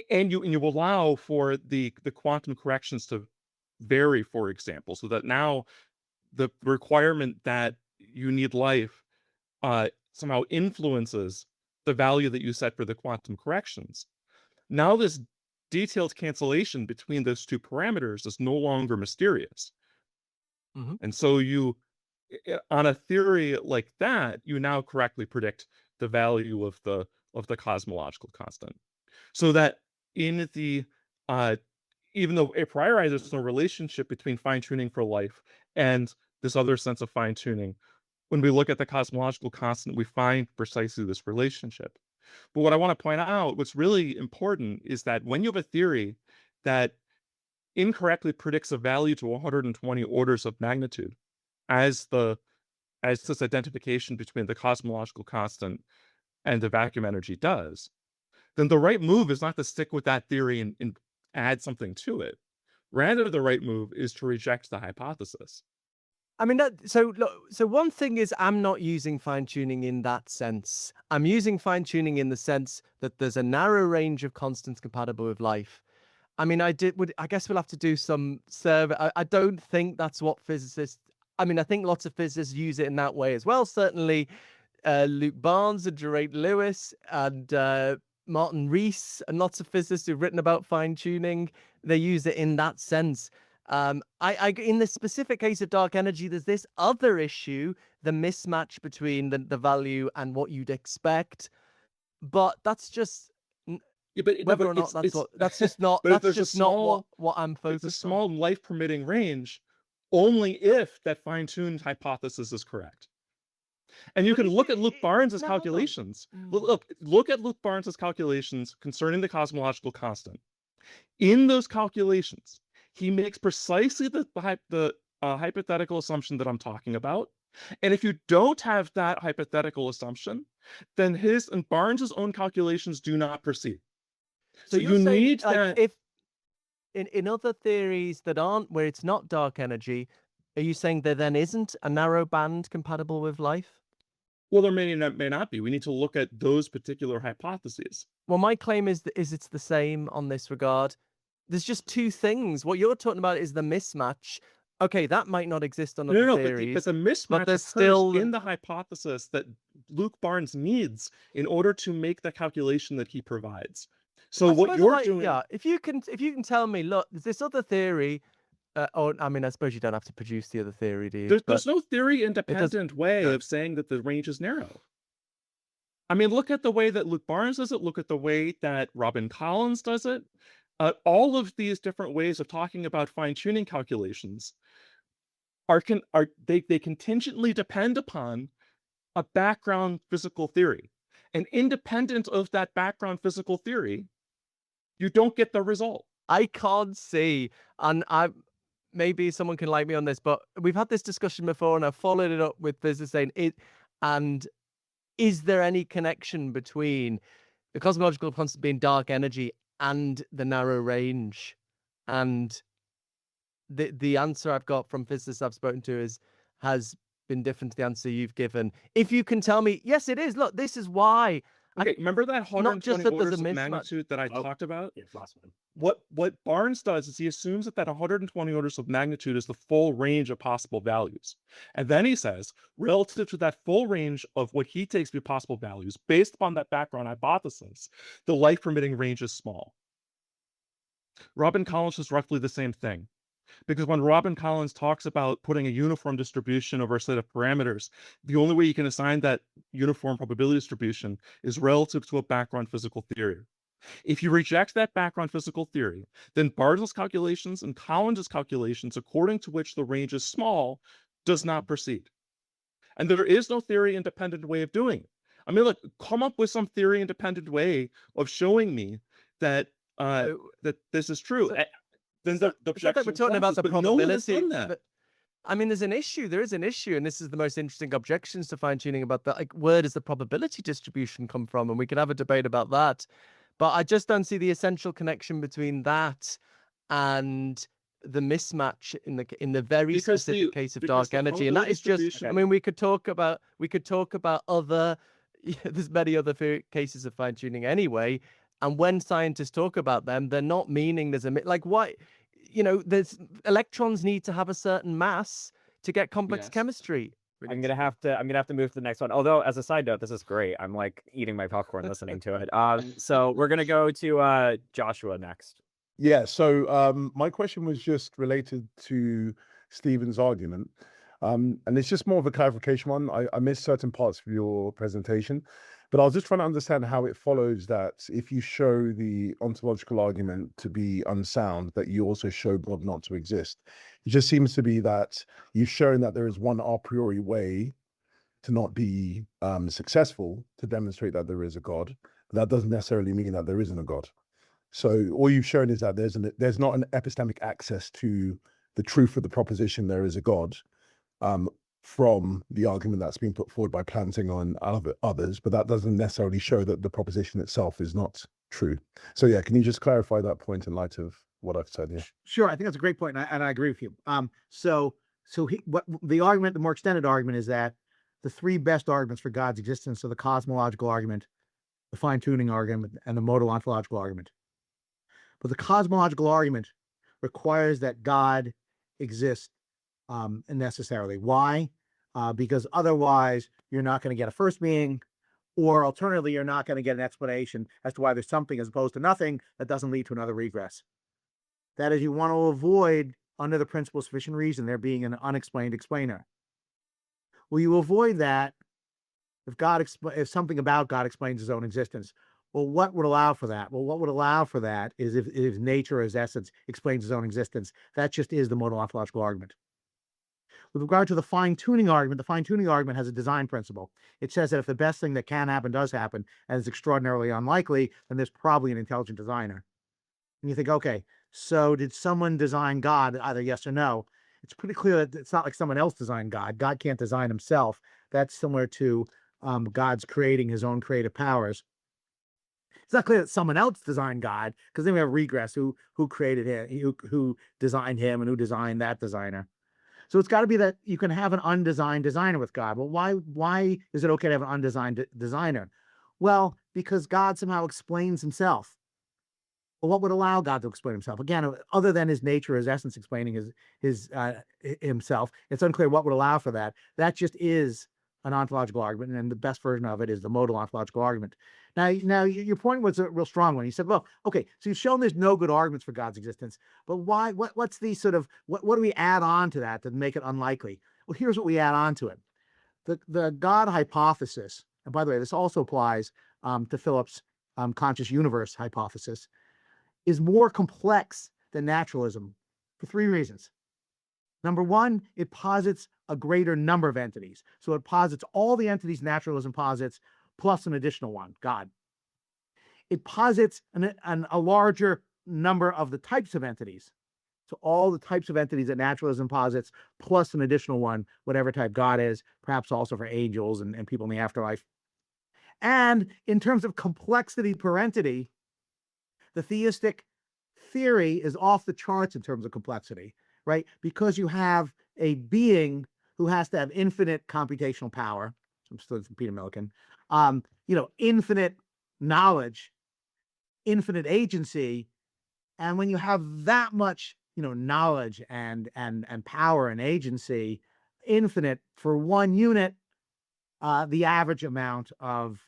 and you allow for the quantum corrections to vary, for example, so that now the requirement that you need life somehow influences the value that you set for the quantum corrections. Now this detailed cancellation between those 2 parameters is no longer mysterious. And so on a theory like that, you now correctly predict the value of the cosmological constant. So that in the even though a priori there's no relationship between fine tuning for life and this other sense of fine tuning, when we look at the cosmological constant, we find precisely this relationship. But what I want to point out, what's really important, is that when you have a theory that incorrectly predicts a value to 120 orders of magnitude as this identification between the cosmological constant and the vacuum energy does, then the right move is not to stick with that theory and add something to it. Rather, the right move is to reject the hypothesis. I mean, so one thing is I'm not using fine tuning in that sense. I'm using fine tuning in the sense that there's a narrow range of constants compatible with life. I mean, I guess we'll have to do some survey. I don't think that's what physicists. I mean, I think lots of physicists use it in that way as well. Certainly, Luke Barnes and Gerard Lewis and Martin Rees and lots of physicists who've written about fine tuning, they use it in that sense. I in the specific case of dark energy, there's this other issue, the mismatch between the value and what you'd expect. But that's just whether or not that's just not what I'm focused on. It's a small life permitting range only if that fine-tuned hypothesis is correct. And you But can is look at it- Luke it- Barnes's no, hold on. calculations. Look at Luke Barnes's calculations concerning the cosmological constant. In those calculations, he makes precisely the hypothetical assumption that I'm talking about. And if you don't have that hypothetical assumption, then his and Barnes's own calculations do not proceed. So you're you saying, need like, that. if in other theories that aren't where it's not dark energy, are you saying there then isn't a narrow band compatible with life? Well, there may not be. We need to look at those particular hypotheses. Well, my claim is it's the same on this regard. There's just two things. What you're talking about is the mismatch. Okay, that might not exist on other No, but theories. the mismatch there's occurs still- in the hypothesis that Luke Barnes needs in order to make the calculation that he provides. So I what suppose, you're like, doing, yeah, if you can tell me, look, there's this other theory. I mean, I suppose you don't have to produce the other theory, do you? there's no theory independent way yeah. of saying that the range is narrow. I mean, look at the way that Luke Barnes does it. Look at the way that Robin Collins does it. All of these different ways of talking about fine-tuning calculations they contingently depend upon a background physical theory. And independent of that background physical theory, you don't get the result. I can't see, and maybe someone can like me on this, but we've had this discussion before, and I followed it up with physicists saying it. And is there any connection between the cosmological constant being dark energy and the narrow range? And the answer I've got from physicists I've spoken to has been different to the answer you've given. If you can tell me, yes, it is. Look, this is why. Okay, remember that 120 that there's orders a of mismatch. magnitude that I talked about? Yeah, last one. What Barnes does is he assumes that 120 orders of magnitude is the full range of possible values. And then he says, relative to that full range of what he takes to be possible values, based upon that background hypothesis, the light-permitting range is small. Robin Collins does roughly the same thing. Because when Robin Collins talks about putting a uniform distribution over a set of parameters, the only way you can assign that uniform probability distribution is relative to a background physical theory. If you reject that background physical theory, then Bartle's calculations and Collins's calculations, according to which the range is small, does not proceed. And there is no theory-independent way of doing it. I mean, look, come up with some theory-independent way of showing me that that this is true. Then the objection we're talking about passes, the but no one has probability. done that. But, I mean, there's an issue. There is an issue, and this is the most interesting objections to fine-tuning about that. Like, where does the probability distribution come from? And we could have a debate about that. But I just don't see the essential connection between that and the mismatch in the very specific case of dark energy. And that is just, I mean, we could talk about other, there's many other cases of fine-tuning anyway. And when scientists talk about them, they're not meaning there's like, why, there's electrons need to have a certain mass to get complex Yes. chemistry. I'm gonna have to move to the next one. Although, as a side note, this is great. I'm like eating my popcorn listening to it. So we're gonna go to Joshua next. Yeah, so my question was just related to Stephen's argument. And it's just more of a clarification one. I missed certain parts of your presentation, but I was just trying to understand how it follows that if you show the ontological argument to be unsound, that you also show God not to exist. It just seems to be that you've shown that there is one a priori way to not be successful to demonstrate that there is a God. But that doesn't necessarily mean that there isn't a God. So all you've shown is that there's not an epistemic access to the truth of the proposition there is a God from the argument that's been put forward by Plantinga and others, but that doesn't necessarily show that the proposition itself is not true. So yeah, can you just clarify that point in light of what I've said here? Sure, I think that's a great point, and I agree with you. What the argument, the more extended argument, is that the three best arguments for God's existence are the cosmological argument, the fine-tuning argument, and the modal ontological argument. But the cosmological argument requires that God exists necessarily. Why? Because otherwise you're not going to get a first being, or alternatively, you're not going to get an explanation as to why there's something as opposed to nothing that doesn't lead to another regress. That is, you want to avoid, under the principle of sufficient reason, there being an unexplained explainer. Well, you avoid that if something about God explains his own existence. Well, what would allow for that? Well, what would allow for that is if nature, as essence, explains his own existence. That just is the modal ontological argument. With regard to the fine-tuning argument, the fine-tuning argument has a design principle. It says that if the best thing that can happen does happen, and is extraordinarily unlikely, then there's probably an intelligent designer. And you think, okay, so did someone design God? Either yes or no. It's pretty clear that it's not like someone else designed God. God can't design himself. That's similar to God's creating his own creative powers. It's not clear that someone else designed God, because then we have regress, who created him, who designed him, and who designed that designer. So it's got to be that you can have an undesigned designer with God. Well, why is it okay to have an undesigned designer? Well, because God somehow explains himself. Well, what would allow God to explain himself? Again, other than his nature, his essence explaining himself, it's unclear what would allow for that. That just is an ontological argument, and the best version of it is the modal ontological argument. Now, your point was a real strong one. You said, well, okay, so you've shown there's no good arguments for God's existence, but why? What's the sort of what do we add on to that to make it unlikely? Well, here's what we add on to it: the God hypothesis. And by the way, this also applies to Phillip's conscious universe hypothesis. Is more complex than naturalism for three reasons. Number one, it posits a greater number of entities. So it posits all the entities naturalism posits plus an additional one, God. It posits a larger number of the types of entities. So all the types of entities that naturalism posits plus an additional one, whatever type God is, perhaps also for angels and people in the afterlife. And in terms of complexity per entity, the theistic theory is off the charts in terms of complexity, right? Because you have a being who has to have infinite computational power. I'm still from Peter Millikan. Infinite knowledge, infinite agency, and when you have that much, knowledge and power and agency, infinite for one unit, the average amount of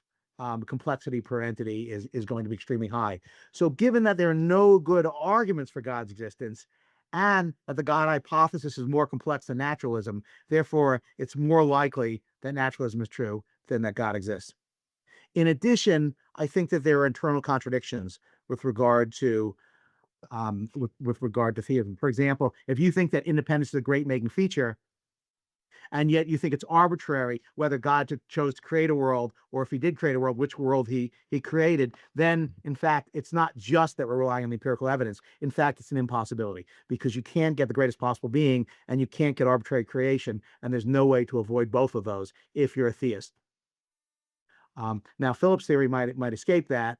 complexity per entity is going to be extremely high. So given that there are no good arguments for God's existence, and that the God hypothesis is more complex than naturalism, therefore it's more likely that naturalism is true than that God exists. In addition, I think that there are internal contradictions with regard to theism. For example, if you think that independence is a great making feature, and yet you think it's arbitrary whether God chose to create a world, or if he did create a world, which world he created, then in fact, it's not just that we're relying on the empirical evidence. In fact, it's an impossibility, because you can't get the greatest possible being and you can't get arbitrary creation, and there's no way to avoid both of those if you're a theist. Now, Phillip's theory might escape that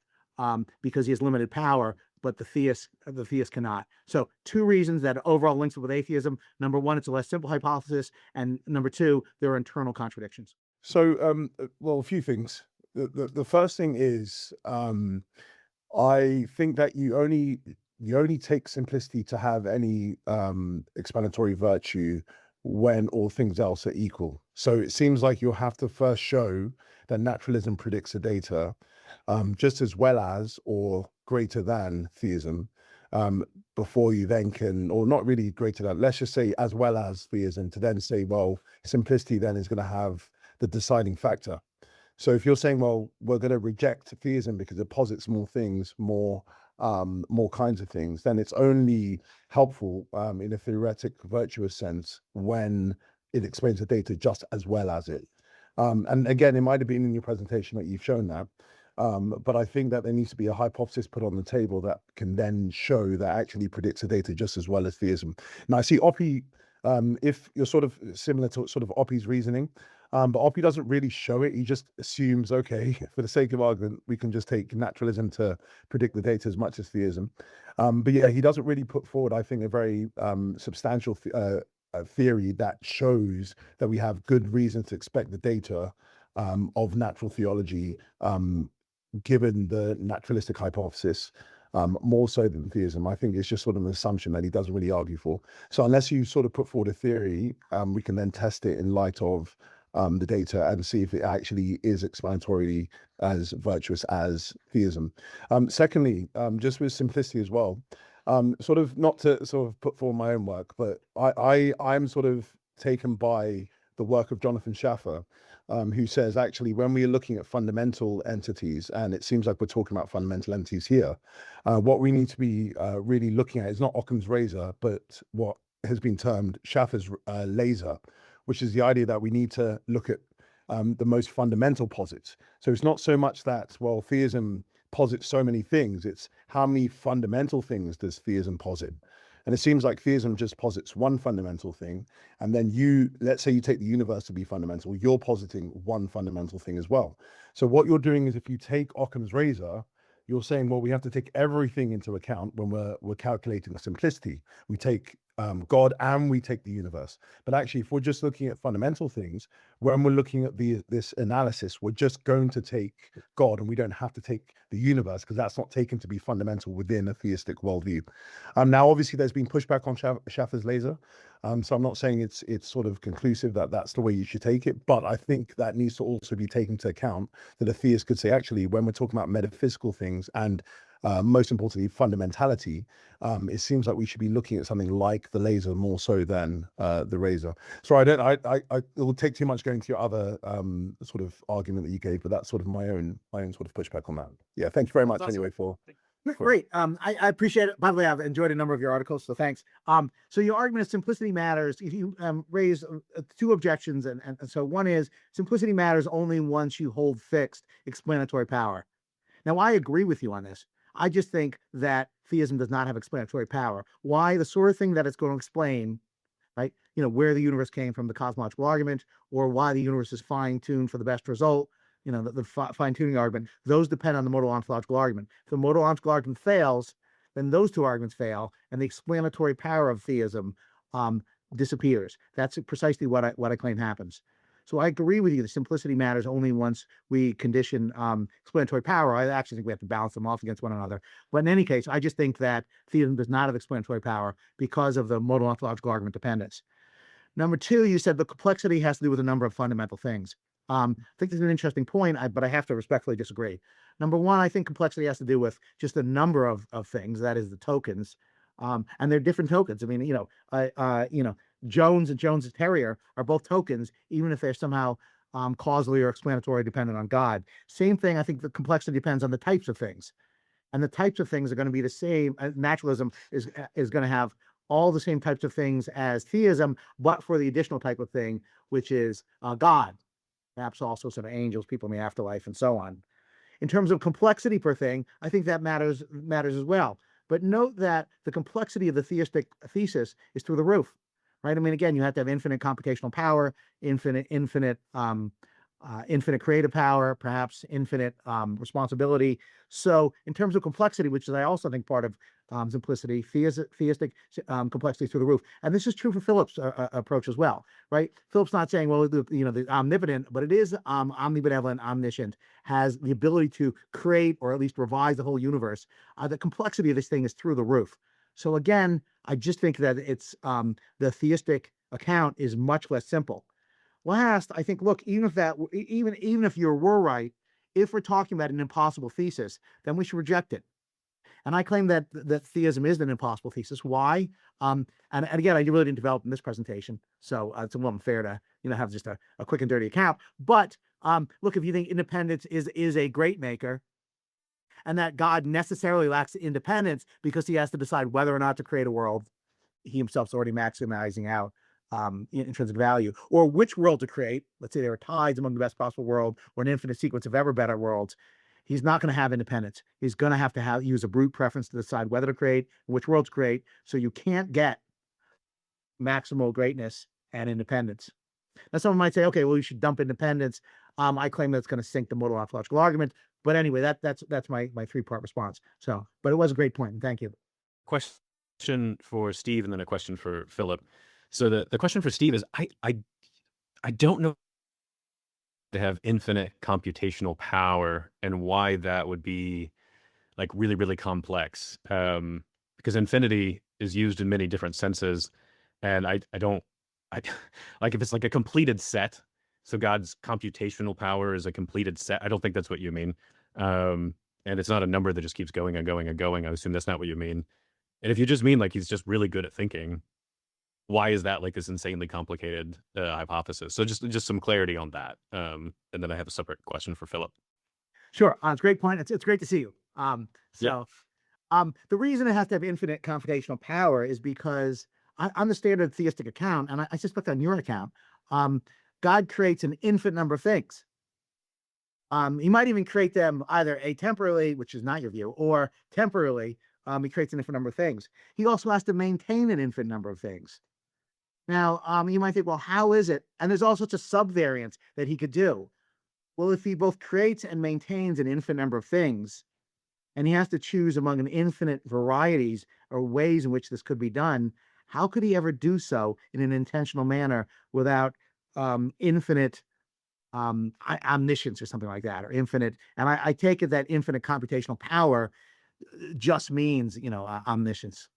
because he has limited power, but the theist cannot. So two reasons that overall links it with atheism. Number one, it's a less simple hypothesis. And number two, there are internal contradictions. So, well, a few things. The first thing is, I think that you only take simplicity to have any explanatory virtue when all things else are equal. So it seems like you'll have to first show that naturalism predicts the data just as well as or greater than theism before you then can, or not really greater than, let's just say as well as theism, to then say, well, simplicity then is going to have the deciding factor. So if you're saying, well, we're going to reject theism because it posits more things, more kinds of things, then it's only helpful in a theoretic virtuous sense when it explains the data just as well as it. And again, it might have been in your presentation that you've shown that, but I think that there needs to be a hypothesis put on the table that can then show that actually predicts the data just as well as theism. Now I see Oppie, if you're sort of similar to sort of Oppie's reasoning, but Oppie doesn't really show it. He just assumes, okay, for the sake of argument, we can just take naturalism to predict the data as much as theism. But yeah, he doesn't really put forward, I think, a very substantial theory that shows that we have good reason to expect the data of natural theology, given the naturalistic hypothesis, more so than theism. I think it's just sort of an assumption that he doesn't really argue for. So unless you sort of put forward a theory, we can then test it in light of the data and see if it actually is explanatorily as virtuous as theism. Secondly, just with simplicity as well, sort of not to sort of put forward my own work, but I'm sort of taken by the work of Jonathan Schaffer, who says actually when we are looking at fundamental entities, and it seems like we're talking about fundamental entities here, what we need to be really looking at is not Occam's razor, but what has been termed Schaffer's laser, which is the idea that we need to look at the most fundamental posits. So it's not so much that, well, theism posits so many things, it's how many fundamental things does theism posit? And it seems like theism just posits one fundamental thing, and then let's say you take the universe to be fundamental, you're positing one fundamental thing as well. So what you're doing is, if you take Occam's razor, you're saying, well, we have to take everything into account when we're calculating simplicity. We take God and we take the universe. But actually, if we're just looking at fundamental things, when we're looking at this analysis, we're just going to take God, and we don't have to take the universe, because that's not taken to be fundamental within a theistic worldview. Now, obviously, there's been pushback on Schaffer's laser. So I'm not saying it's sort of conclusive that that's the way you should take it, but I think that needs to also be taken into account, that a theist could say, actually, when we're talking about metaphysical things and most importantly, fundamentality, it seems like we should be looking at something like the laser more so than the razor. So it will take too much going to your other sort of argument that you gave, but that's sort of my own sort of pushback on that. Yeah, thank you very much anyway for. Great. I appreciate it. By the way, I've enjoyed a number of your articles, so thanks. So your argument is simplicity matters. If you raise two objections, and so one is simplicity matters only once you hold fixed explanatory power. Now, I agree with you on this. I just think that theism does not have explanatory power. Why? The sort of thing that it's going to explain, right? Where the universe came from, the cosmological argument, or why the universe is fine-tuned for the best result, the fine-tuning argument, those depend on the modal ontological argument. If the modal ontological argument fails, then those two arguments fail, and the explanatory power of theism disappears. That's precisely what I claim happens. So I agree with you. The simplicity matters only once we condition explanatory power. I actually think we have to balance them off against one another. But in any case, I just think that theism does not have explanatory power because of the modal ontological argument dependence. Number two, you said the complexity has to do with a number of fundamental things. I think this is an interesting point, but I have to respectfully disagree. Number one, I think complexity has to do with just a number of things, that is the tokens. And they're different tokens. I mean, Jones and Jones's Terrier are both tokens, even if they're somehow causally or explanatory dependent on God. Same thing, I think the complexity depends on the types of things. And the types of things are going to be the same. Naturalism is going to have all the same types of things as theism, but for the additional type of thing, which is God. Perhaps also sort of angels, people in the afterlife, and so on. In terms of complexity per thing, I think that matters as well. But note that the complexity of the theistic thesis is through the roof. Right? I mean, again, you have to have infinite computational power, infinite creative power, perhaps infinite responsibility. So in terms of complexity, which is I also think part of simplicity, theistic complexity through the roof. And this is true for Philip's approach as well, right? Philip's not saying, well, the omnipotent, but it is omnibenevolent, omniscient, has the ability to create or at least revise the whole universe. The complexity of this thing is through the roof. So again, I just think that it's the theistic account is much less simple. Last, I think, look, even if you were right, if we're talking about an impossible thesis, then we should reject it. And I claim that theism is an impossible thesis. Why? And again, I really didn't develop in this presentation, so it's a little unfair to have just a quick and dirty account. But look, if you think independence is a great maker, and that God necessarily lacks independence because he has to decide whether or not to create a world he himself's already maximizing out intrinsic value, or which world to create. Let's say there are tides among the best possible world, or an infinite sequence of ever better worlds. He's not going to have independence. He's going to have to use a brute preference to decide whether to create and which world to create. So you can't get maximal greatness and independence. Now, someone might say, okay, well, you should dump independence. I claim that's going to sink the modal ontological argument. But anyway, that's my three-part response. So, but it was a great point. Thank you. Question for Steve, and then a question for Philip. So the question for Steve is, I don't know to have infinite computational power and why that would be like really, really complex. Because infinity is used in many different senses, and I like if it's like a completed set. So God's computational power is a completed set. I don't think that's what you mean. And it's not a number that just keeps going and going and going. I assume that's not what you mean. And if you just mean like he's just really good at thinking, why is that like this insanely complicated hypothesis? So just some clarity on that. And then I have a separate question for Philip. Sure. It's a great point. It's great to see you. Yeah. The reason it has to have infinite computational power is because on the standard theistic account, and I suspect on your account, God creates an infinite number of things. He might even create them either atemporally, which is not your view, or temporally. He creates an infinite number of things. He also has to maintain an infinite number of things. Now, you might think, well, how is it? And there's all sorts of subvariants that he could do. Well, if he both creates and maintains an infinite number of things, and he has to choose among an infinite varieties or ways in which this could be done, how could he ever do so in an intentional manner without infinite omniscience or something like that, or infinite? And I take it that infinite computational power just means, omniscience.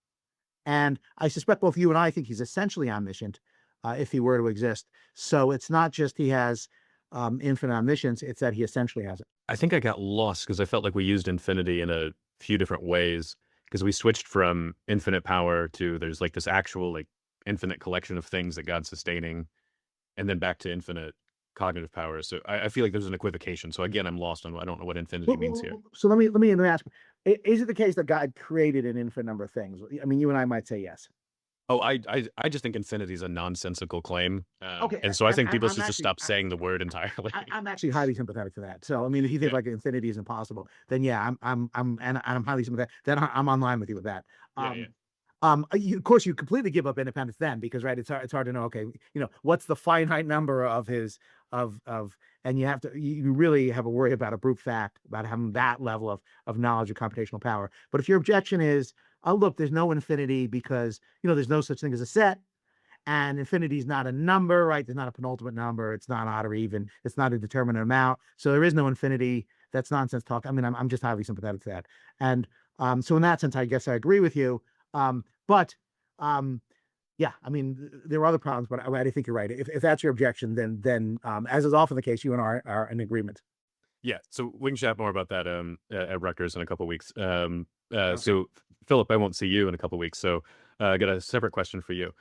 And I suspect both you and I think he's essentially omniscient if he were to exist. So it's not just he has infinite omniscience, it's that he essentially has it. I think I got lost because I felt like we used infinity in a few different ways, because we switched from infinite power to there's like this actual like infinite collection of things that God's sustaining, and then back to infinite cognitive power. So I feel like there's an equivocation. So again, I'm lost on I don't know what infinity means here. So let me ask, is it the case that God created an infinite number of things? I mean, you and I might say yes. Oh, I just think infinity is a nonsensical claim. Okay, And so I think people I'm should just stop saying the word entirely. I'm actually highly sympathetic to that. So I mean, if you think Yeah. like infinity is impossible, then yeah, I'm highly sympathetic. Then I'm online with you with that. Yeah. Of course, you completely give up independence then, because right, it's hard to know. Okay, what's the finite number of his and you really have a worry about a brute fact about having that level of knowledge or computational power. But if your objection is, oh look, there's no infinity because there's no such thing as a set, and infinity is not a number, right? There's not a penultimate number. It's not odd or even. It's not a determinate amount. So there is no infinity. That's nonsense talk. I mean, I'm just highly sympathetic to that. And so in that sense, I guess I agree with you. But yeah, I mean, there are other problems, but I think you're right. If that's your objection, then as is often the case, you and I are in agreement. Yeah, so we can chat more about that at Rutgers in a couple weeks. So Philip, I won't see you in a couple weeks, so I got a separate question for you.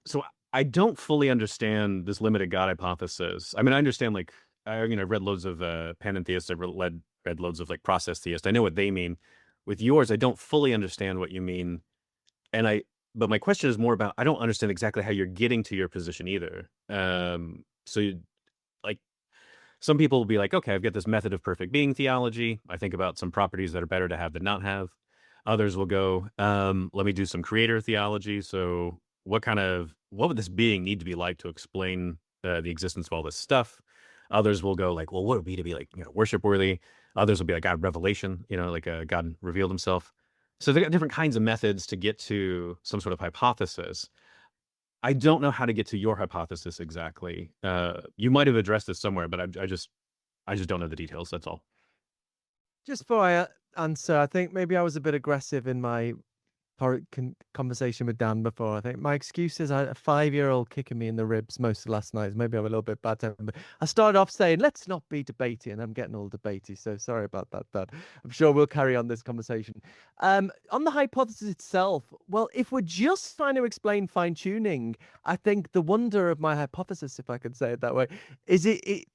So I don't fully understand this limited God hypothesis. I mean, I understand like I read loads of panentheists. I've read loads of like process theists. I know what they mean. With yours, I don't fully understand what you mean, but my question is more about I don't understand exactly how you're getting to your position either. Like some people will be like, okay, I've got this method of perfect being theology. I think about some properties that are better to have than not have. Others will go, let me do some creator theology. So what would this being need to be like to explain the existence of all this stuff? Others will go like, well, what would it be to be like, worship worthy? Others will be like God revelation, like God revealed himself. So they got different kinds of methods to get to some sort of hypothesis. I don't know how to get to your hypothesis exactly. You might have addressed this somewhere, but I just don't know the details. That's all. Just before I answer, I think maybe I was a bit aggressive in my conversation with Dan before. I think my excuse is I had a 5-year-old kicking me in the ribs most of last night. Maybe I'm a little bit bad tempered. I started off saying, let's not be debatey, and I'm getting all debatey. So sorry about that, Dad. I'm sure we'll carry on this conversation. On the hypothesis itself, well, if we're just trying to explain fine-tuning, I think the wonder of my hypothesis, if I could say it that way, is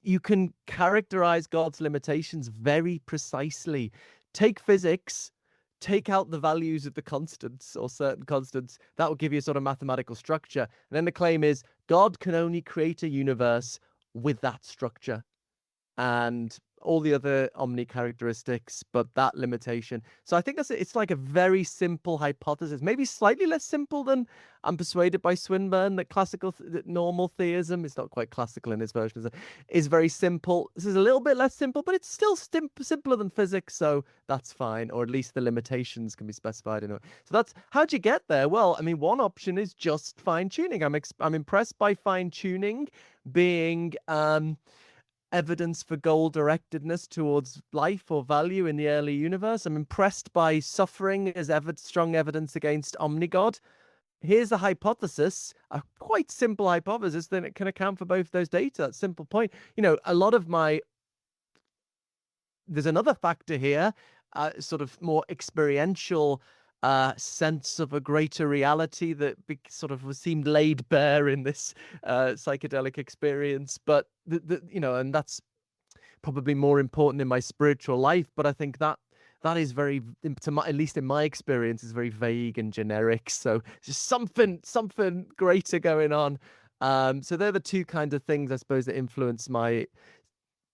you can characterize God's limitations very precisely. Take physics, take out the values of the constants or certain constants, that will give you a sort of mathematical structure. And then the claim is God can only create a universe with that structure and all the other omni characteristics, but that limitation. So I think it's like a very simple hypothesis, maybe slightly less simple than I'm persuaded by Swinburne that that normal theism, it's not quite classical in its version, is very simple. This is a little bit less simple, but it's still simpler than physics, so that's fine, or at least the limitations can be specified in it. So that's how'd you get there? Well, I mean, one option is just fine tuning. I'm impressed by fine tuning being evidence for goal directedness towards life or value in the early universe. I'm impressed by suffering as strong evidence against omnigod. Here's a hypothesis, a quite simple hypothesis, that it can account for both those data. That simple point. A lot of there's another factor here, sort of more experiential sense of a greater reality that sort of seemed laid bare in this psychedelic experience, but and that's probably more important in my spiritual life. But I think that that is very, at least in my experience, is very vague and generic. So just something greater going on. So they're the two kind of things I suppose that influence my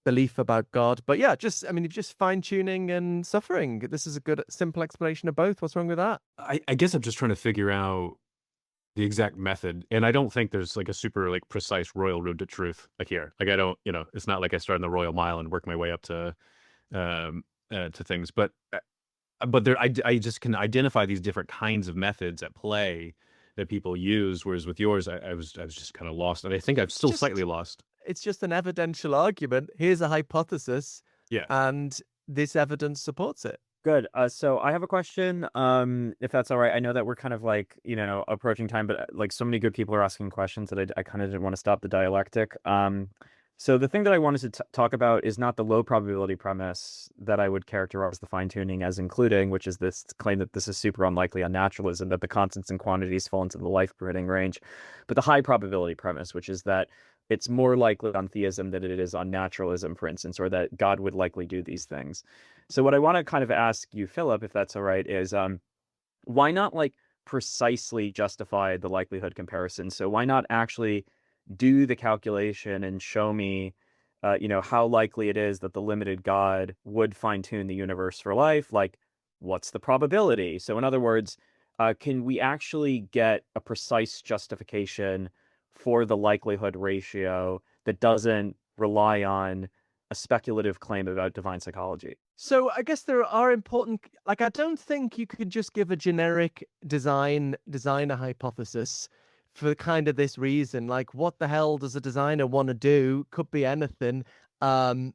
belief about God. But yeah, just just fine tuning and suffering. This is a good simple explanation of both. What's wrong with that? I guess I'm just trying to figure out the exact method, and I don't think there's like a super like precise royal road to truth like here. Like I don't, it's not like I start in the Royal Mile and work my way up to things, but there I just can identify these different kinds of methods at play that people use. Whereas with yours, I was just kind of lost, and I think I'm still slightly lost. It's just an evidential argument. Here's a hypothesis, Yeah. and this evidence supports it. Good. So I have a question, if that's all right. I know that we're kind of like, approaching time, but like so many good people are asking questions that I kind of didn't want to stop the dialectic. So the thing that I wanted to talk about is not the low probability premise that I would characterize the fine tuning as including, which is this claim that this is super unlikely on naturalism, that the constants and quantities fall into the life permitting range, but the high probability premise, which is that it's more likely on theism than it is on naturalism, for instance, or that God would likely do these things. So what I want to kind of ask you, Philip, if that's all right, is why not like precisely justify the likelihood comparison? So why not actually do the calculation and show me, how likely it is that the limited God would fine tune the universe for life? Like, what's the probability? So in other words, can we actually get a precise justification for the likelihood ratio that doesn't rely on a speculative claim about divine psychology? So I guess there are important, like I don't think you could just give a generic designer hypothesis for kind of this reason. Like, what the hell does a designer want to do? Could be anything. And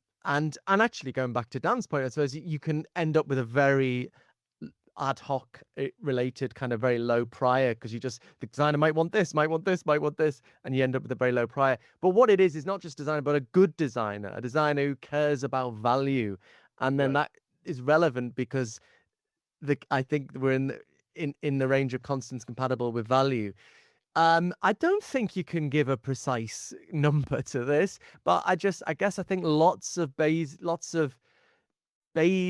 actually going back to Dan's point, I suppose you can end up with a very ad hoc related kind of very low prior, because the designer might want this, might want this, might want this, and you end up with a very low prior. But what it is not just designer, but a good designer, a designer who cares about value. And then that is relevant because I think we're in the range of constants compatible with value. I don't think you can give a precise number to this, but I guess I think lots of Bayes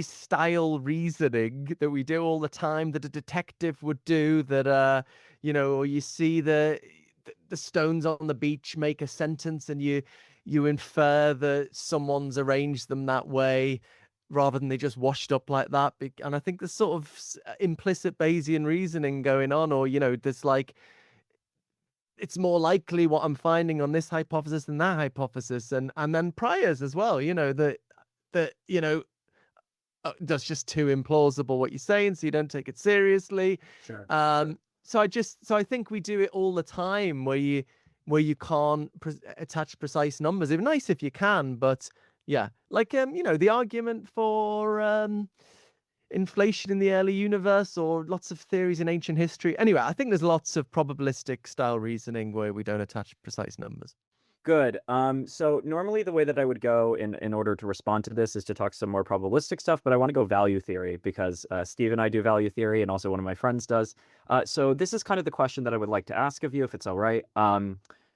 style reasoning that we do all the time, that a detective would do, that or you see the stones on the beach make a sentence and you infer that someone's arranged them that way rather than they just washed up like that. And I think there's sort of implicit Bayesian reasoning going on, or there's like, it's more likely what I'm finding on this hypothesis than that hypothesis, and then priors as well, that's just too implausible what you're saying, so you don't take it seriously. Sure. So I think we do it all the time where you can't attach precise numbers. It's nice if you can, but yeah, like the argument for inflation in the early universe, or lots of theories in ancient history. Anyway, I think there's lots of probabilistic style reasoning where we don't attach precise numbers. Good. So normally the way that I would go in order to respond to this is to talk some more probabilistic stuff, but I want to go value theory because Steve and I do value theory, and also one of my friends does. So this is kind of the question that I would like to ask of you, if it's all right.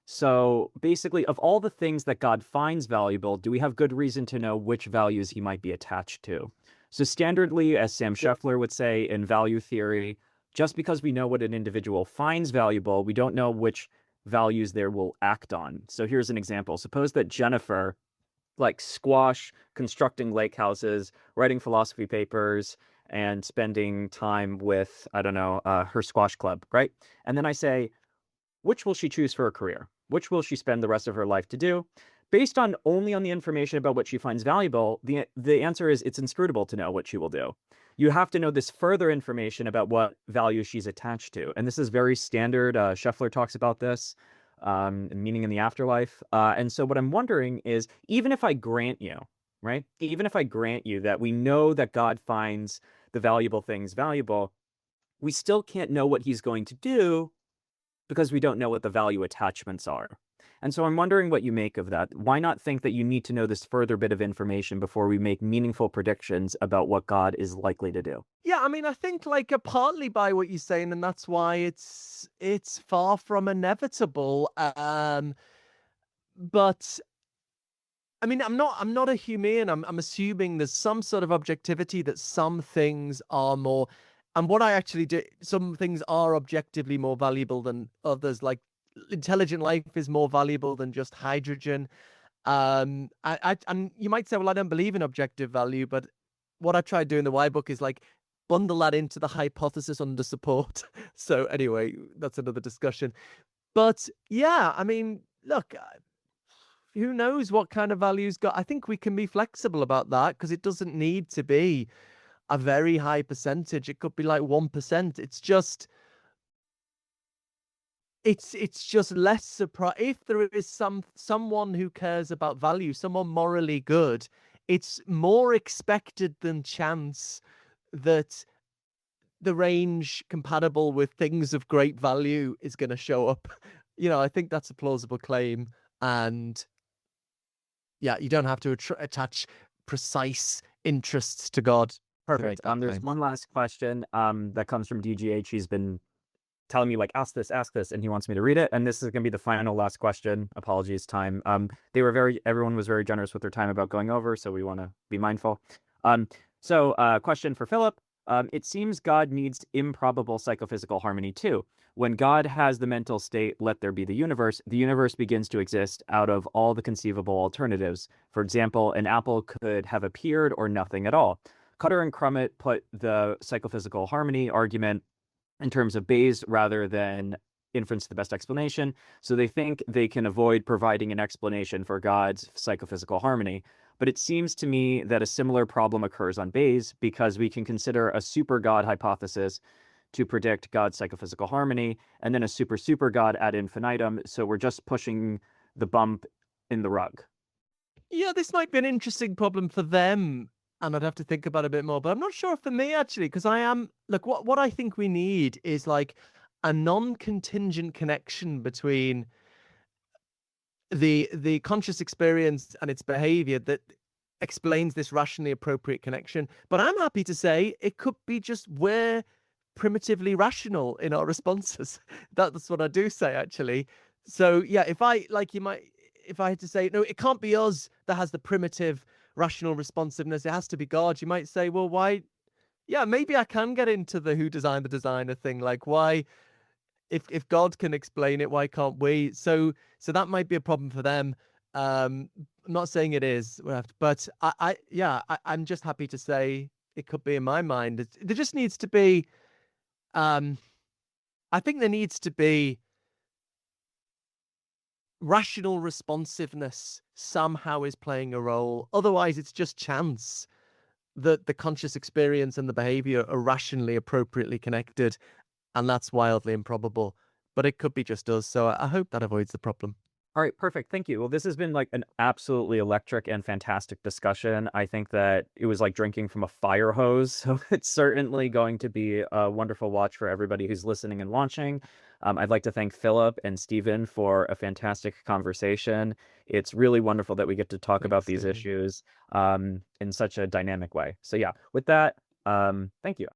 So basically, of all the things that God finds valuable, do we have good reason to know which values he might be attached to? So standardly, as Sam Scheffler would say in value theory, just because we know what an individual finds valuable, we don't know which values there will act on. So here's an example. Suppose that Jennifer, like squash, constructing lake houses, writing philosophy papers, and spending time with, I don't know, her squash club, right? And then I say, which will she choose for a career? Which will she spend the rest of her life to do? Based on only on the information about what she finds valuable, the answer is it's inscrutable to know what she will do. You have to know this further information about what value she's attached to. And this is very standard. Scheffler talks about this, meaning in the afterlife. And so what I'm wondering is, even if I grant you, right? Even if I grant you that we know that God finds the valuable things valuable, we still can't know what he's going to do because we don't know what the value attachments are. And so I'm wondering what you make of that. Why not think that you need to know this further bit of information before we make meaningful predictions about what God is likely to do? Yeah, I mean, I think like partly by what you're saying, and that's why it's far from inevitable. But I mean, I'm not a Humean. I'm assuming there's some sort of objectivity that some things are more, and what I actually do, some things are objectively more valuable than others. Like intelligent life is more valuable than just hydrogen. And you might say, well, I don't believe in objective value, but what I tried doing in the Y book is like bundle that into the hypothesis under support. So anyway, that's another discussion. But yeah, I mean, look, who knows what kind of values got? I think we can be flexible about that because it doesn't need to be a very high percentage. It could be like 1%. It's just less surprise if there is someone who cares about value, someone morally good. It's more expected than chance that the range compatible with things of great value is going to show up. I think that's a plausible claim, and yeah, you don't have to attach precise interests to God. Perfect. There's one last question that comes from DGH. He's been telling me like, ask this, and he wants me to read it. And this is going to be the final last question. Apologies, time. Everyone was very generous with their time about going over, so we want to be mindful. Question for Philip. It seems God needs improbable psychophysical harmony too. When God has the mental state, let there be the universe begins to exist out of all the conceivable alternatives. For example, an apple could have appeared or nothing at all. Cutter and Crummett put the psychophysical harmony argument in terms of Bayes rather than inference to the best explanation. So they think they can avoid providing an explanation for God's psychophysical harmony. But it seems to me that a similar problem occurs on Bayes because we can consider a super God hypothesis to predict God's psychophysical harmony and then a super God ad infinitum. So we're just pushing the bump in the rug. Yeah, this might be an interesting problem for them, and I'd have to think about it a bit more, but I'm not sure for me actually, because look, what I think we need is like a non-contingent connection between the conscious experience and its behavior that explains this rationally appropriate connection. But I'm happy to say it could be just we're primitively rational in our responses. That's what I do say actually. So yeah, if I had to say, no, it can't be us that has the primitive rational responsiveness, it has to be God, you might say, well, why? Yeah, maybe I can get into the who designed the designer thing. Like, why, if God can explain it, why can't we? So that might be a problem for them. I'm not saying it is, but I'm just happy to say it could be in my mind. There just needs to be, I think there needs to be rational responsiveness somehow is playing a role. Otherwise, it's just chance that the conscious experience and the behavior are rationally appropriately connected, and that's wildly improbable. But it could be just us, so I hope that avoids the problem. All right, perfect. Thank you. Well, this has been like an absolutely electric and fantastic discussion. I think that it was like drinking from a fire hose. So it's certainly going to be a wonderful watch for everybody who's listening and watching. I'd like to thank Philip and Stephen for a fantastic conversation. It's really wonderful that we get to talk about these issues in such a dynamic way. So yeah, with that, thank you.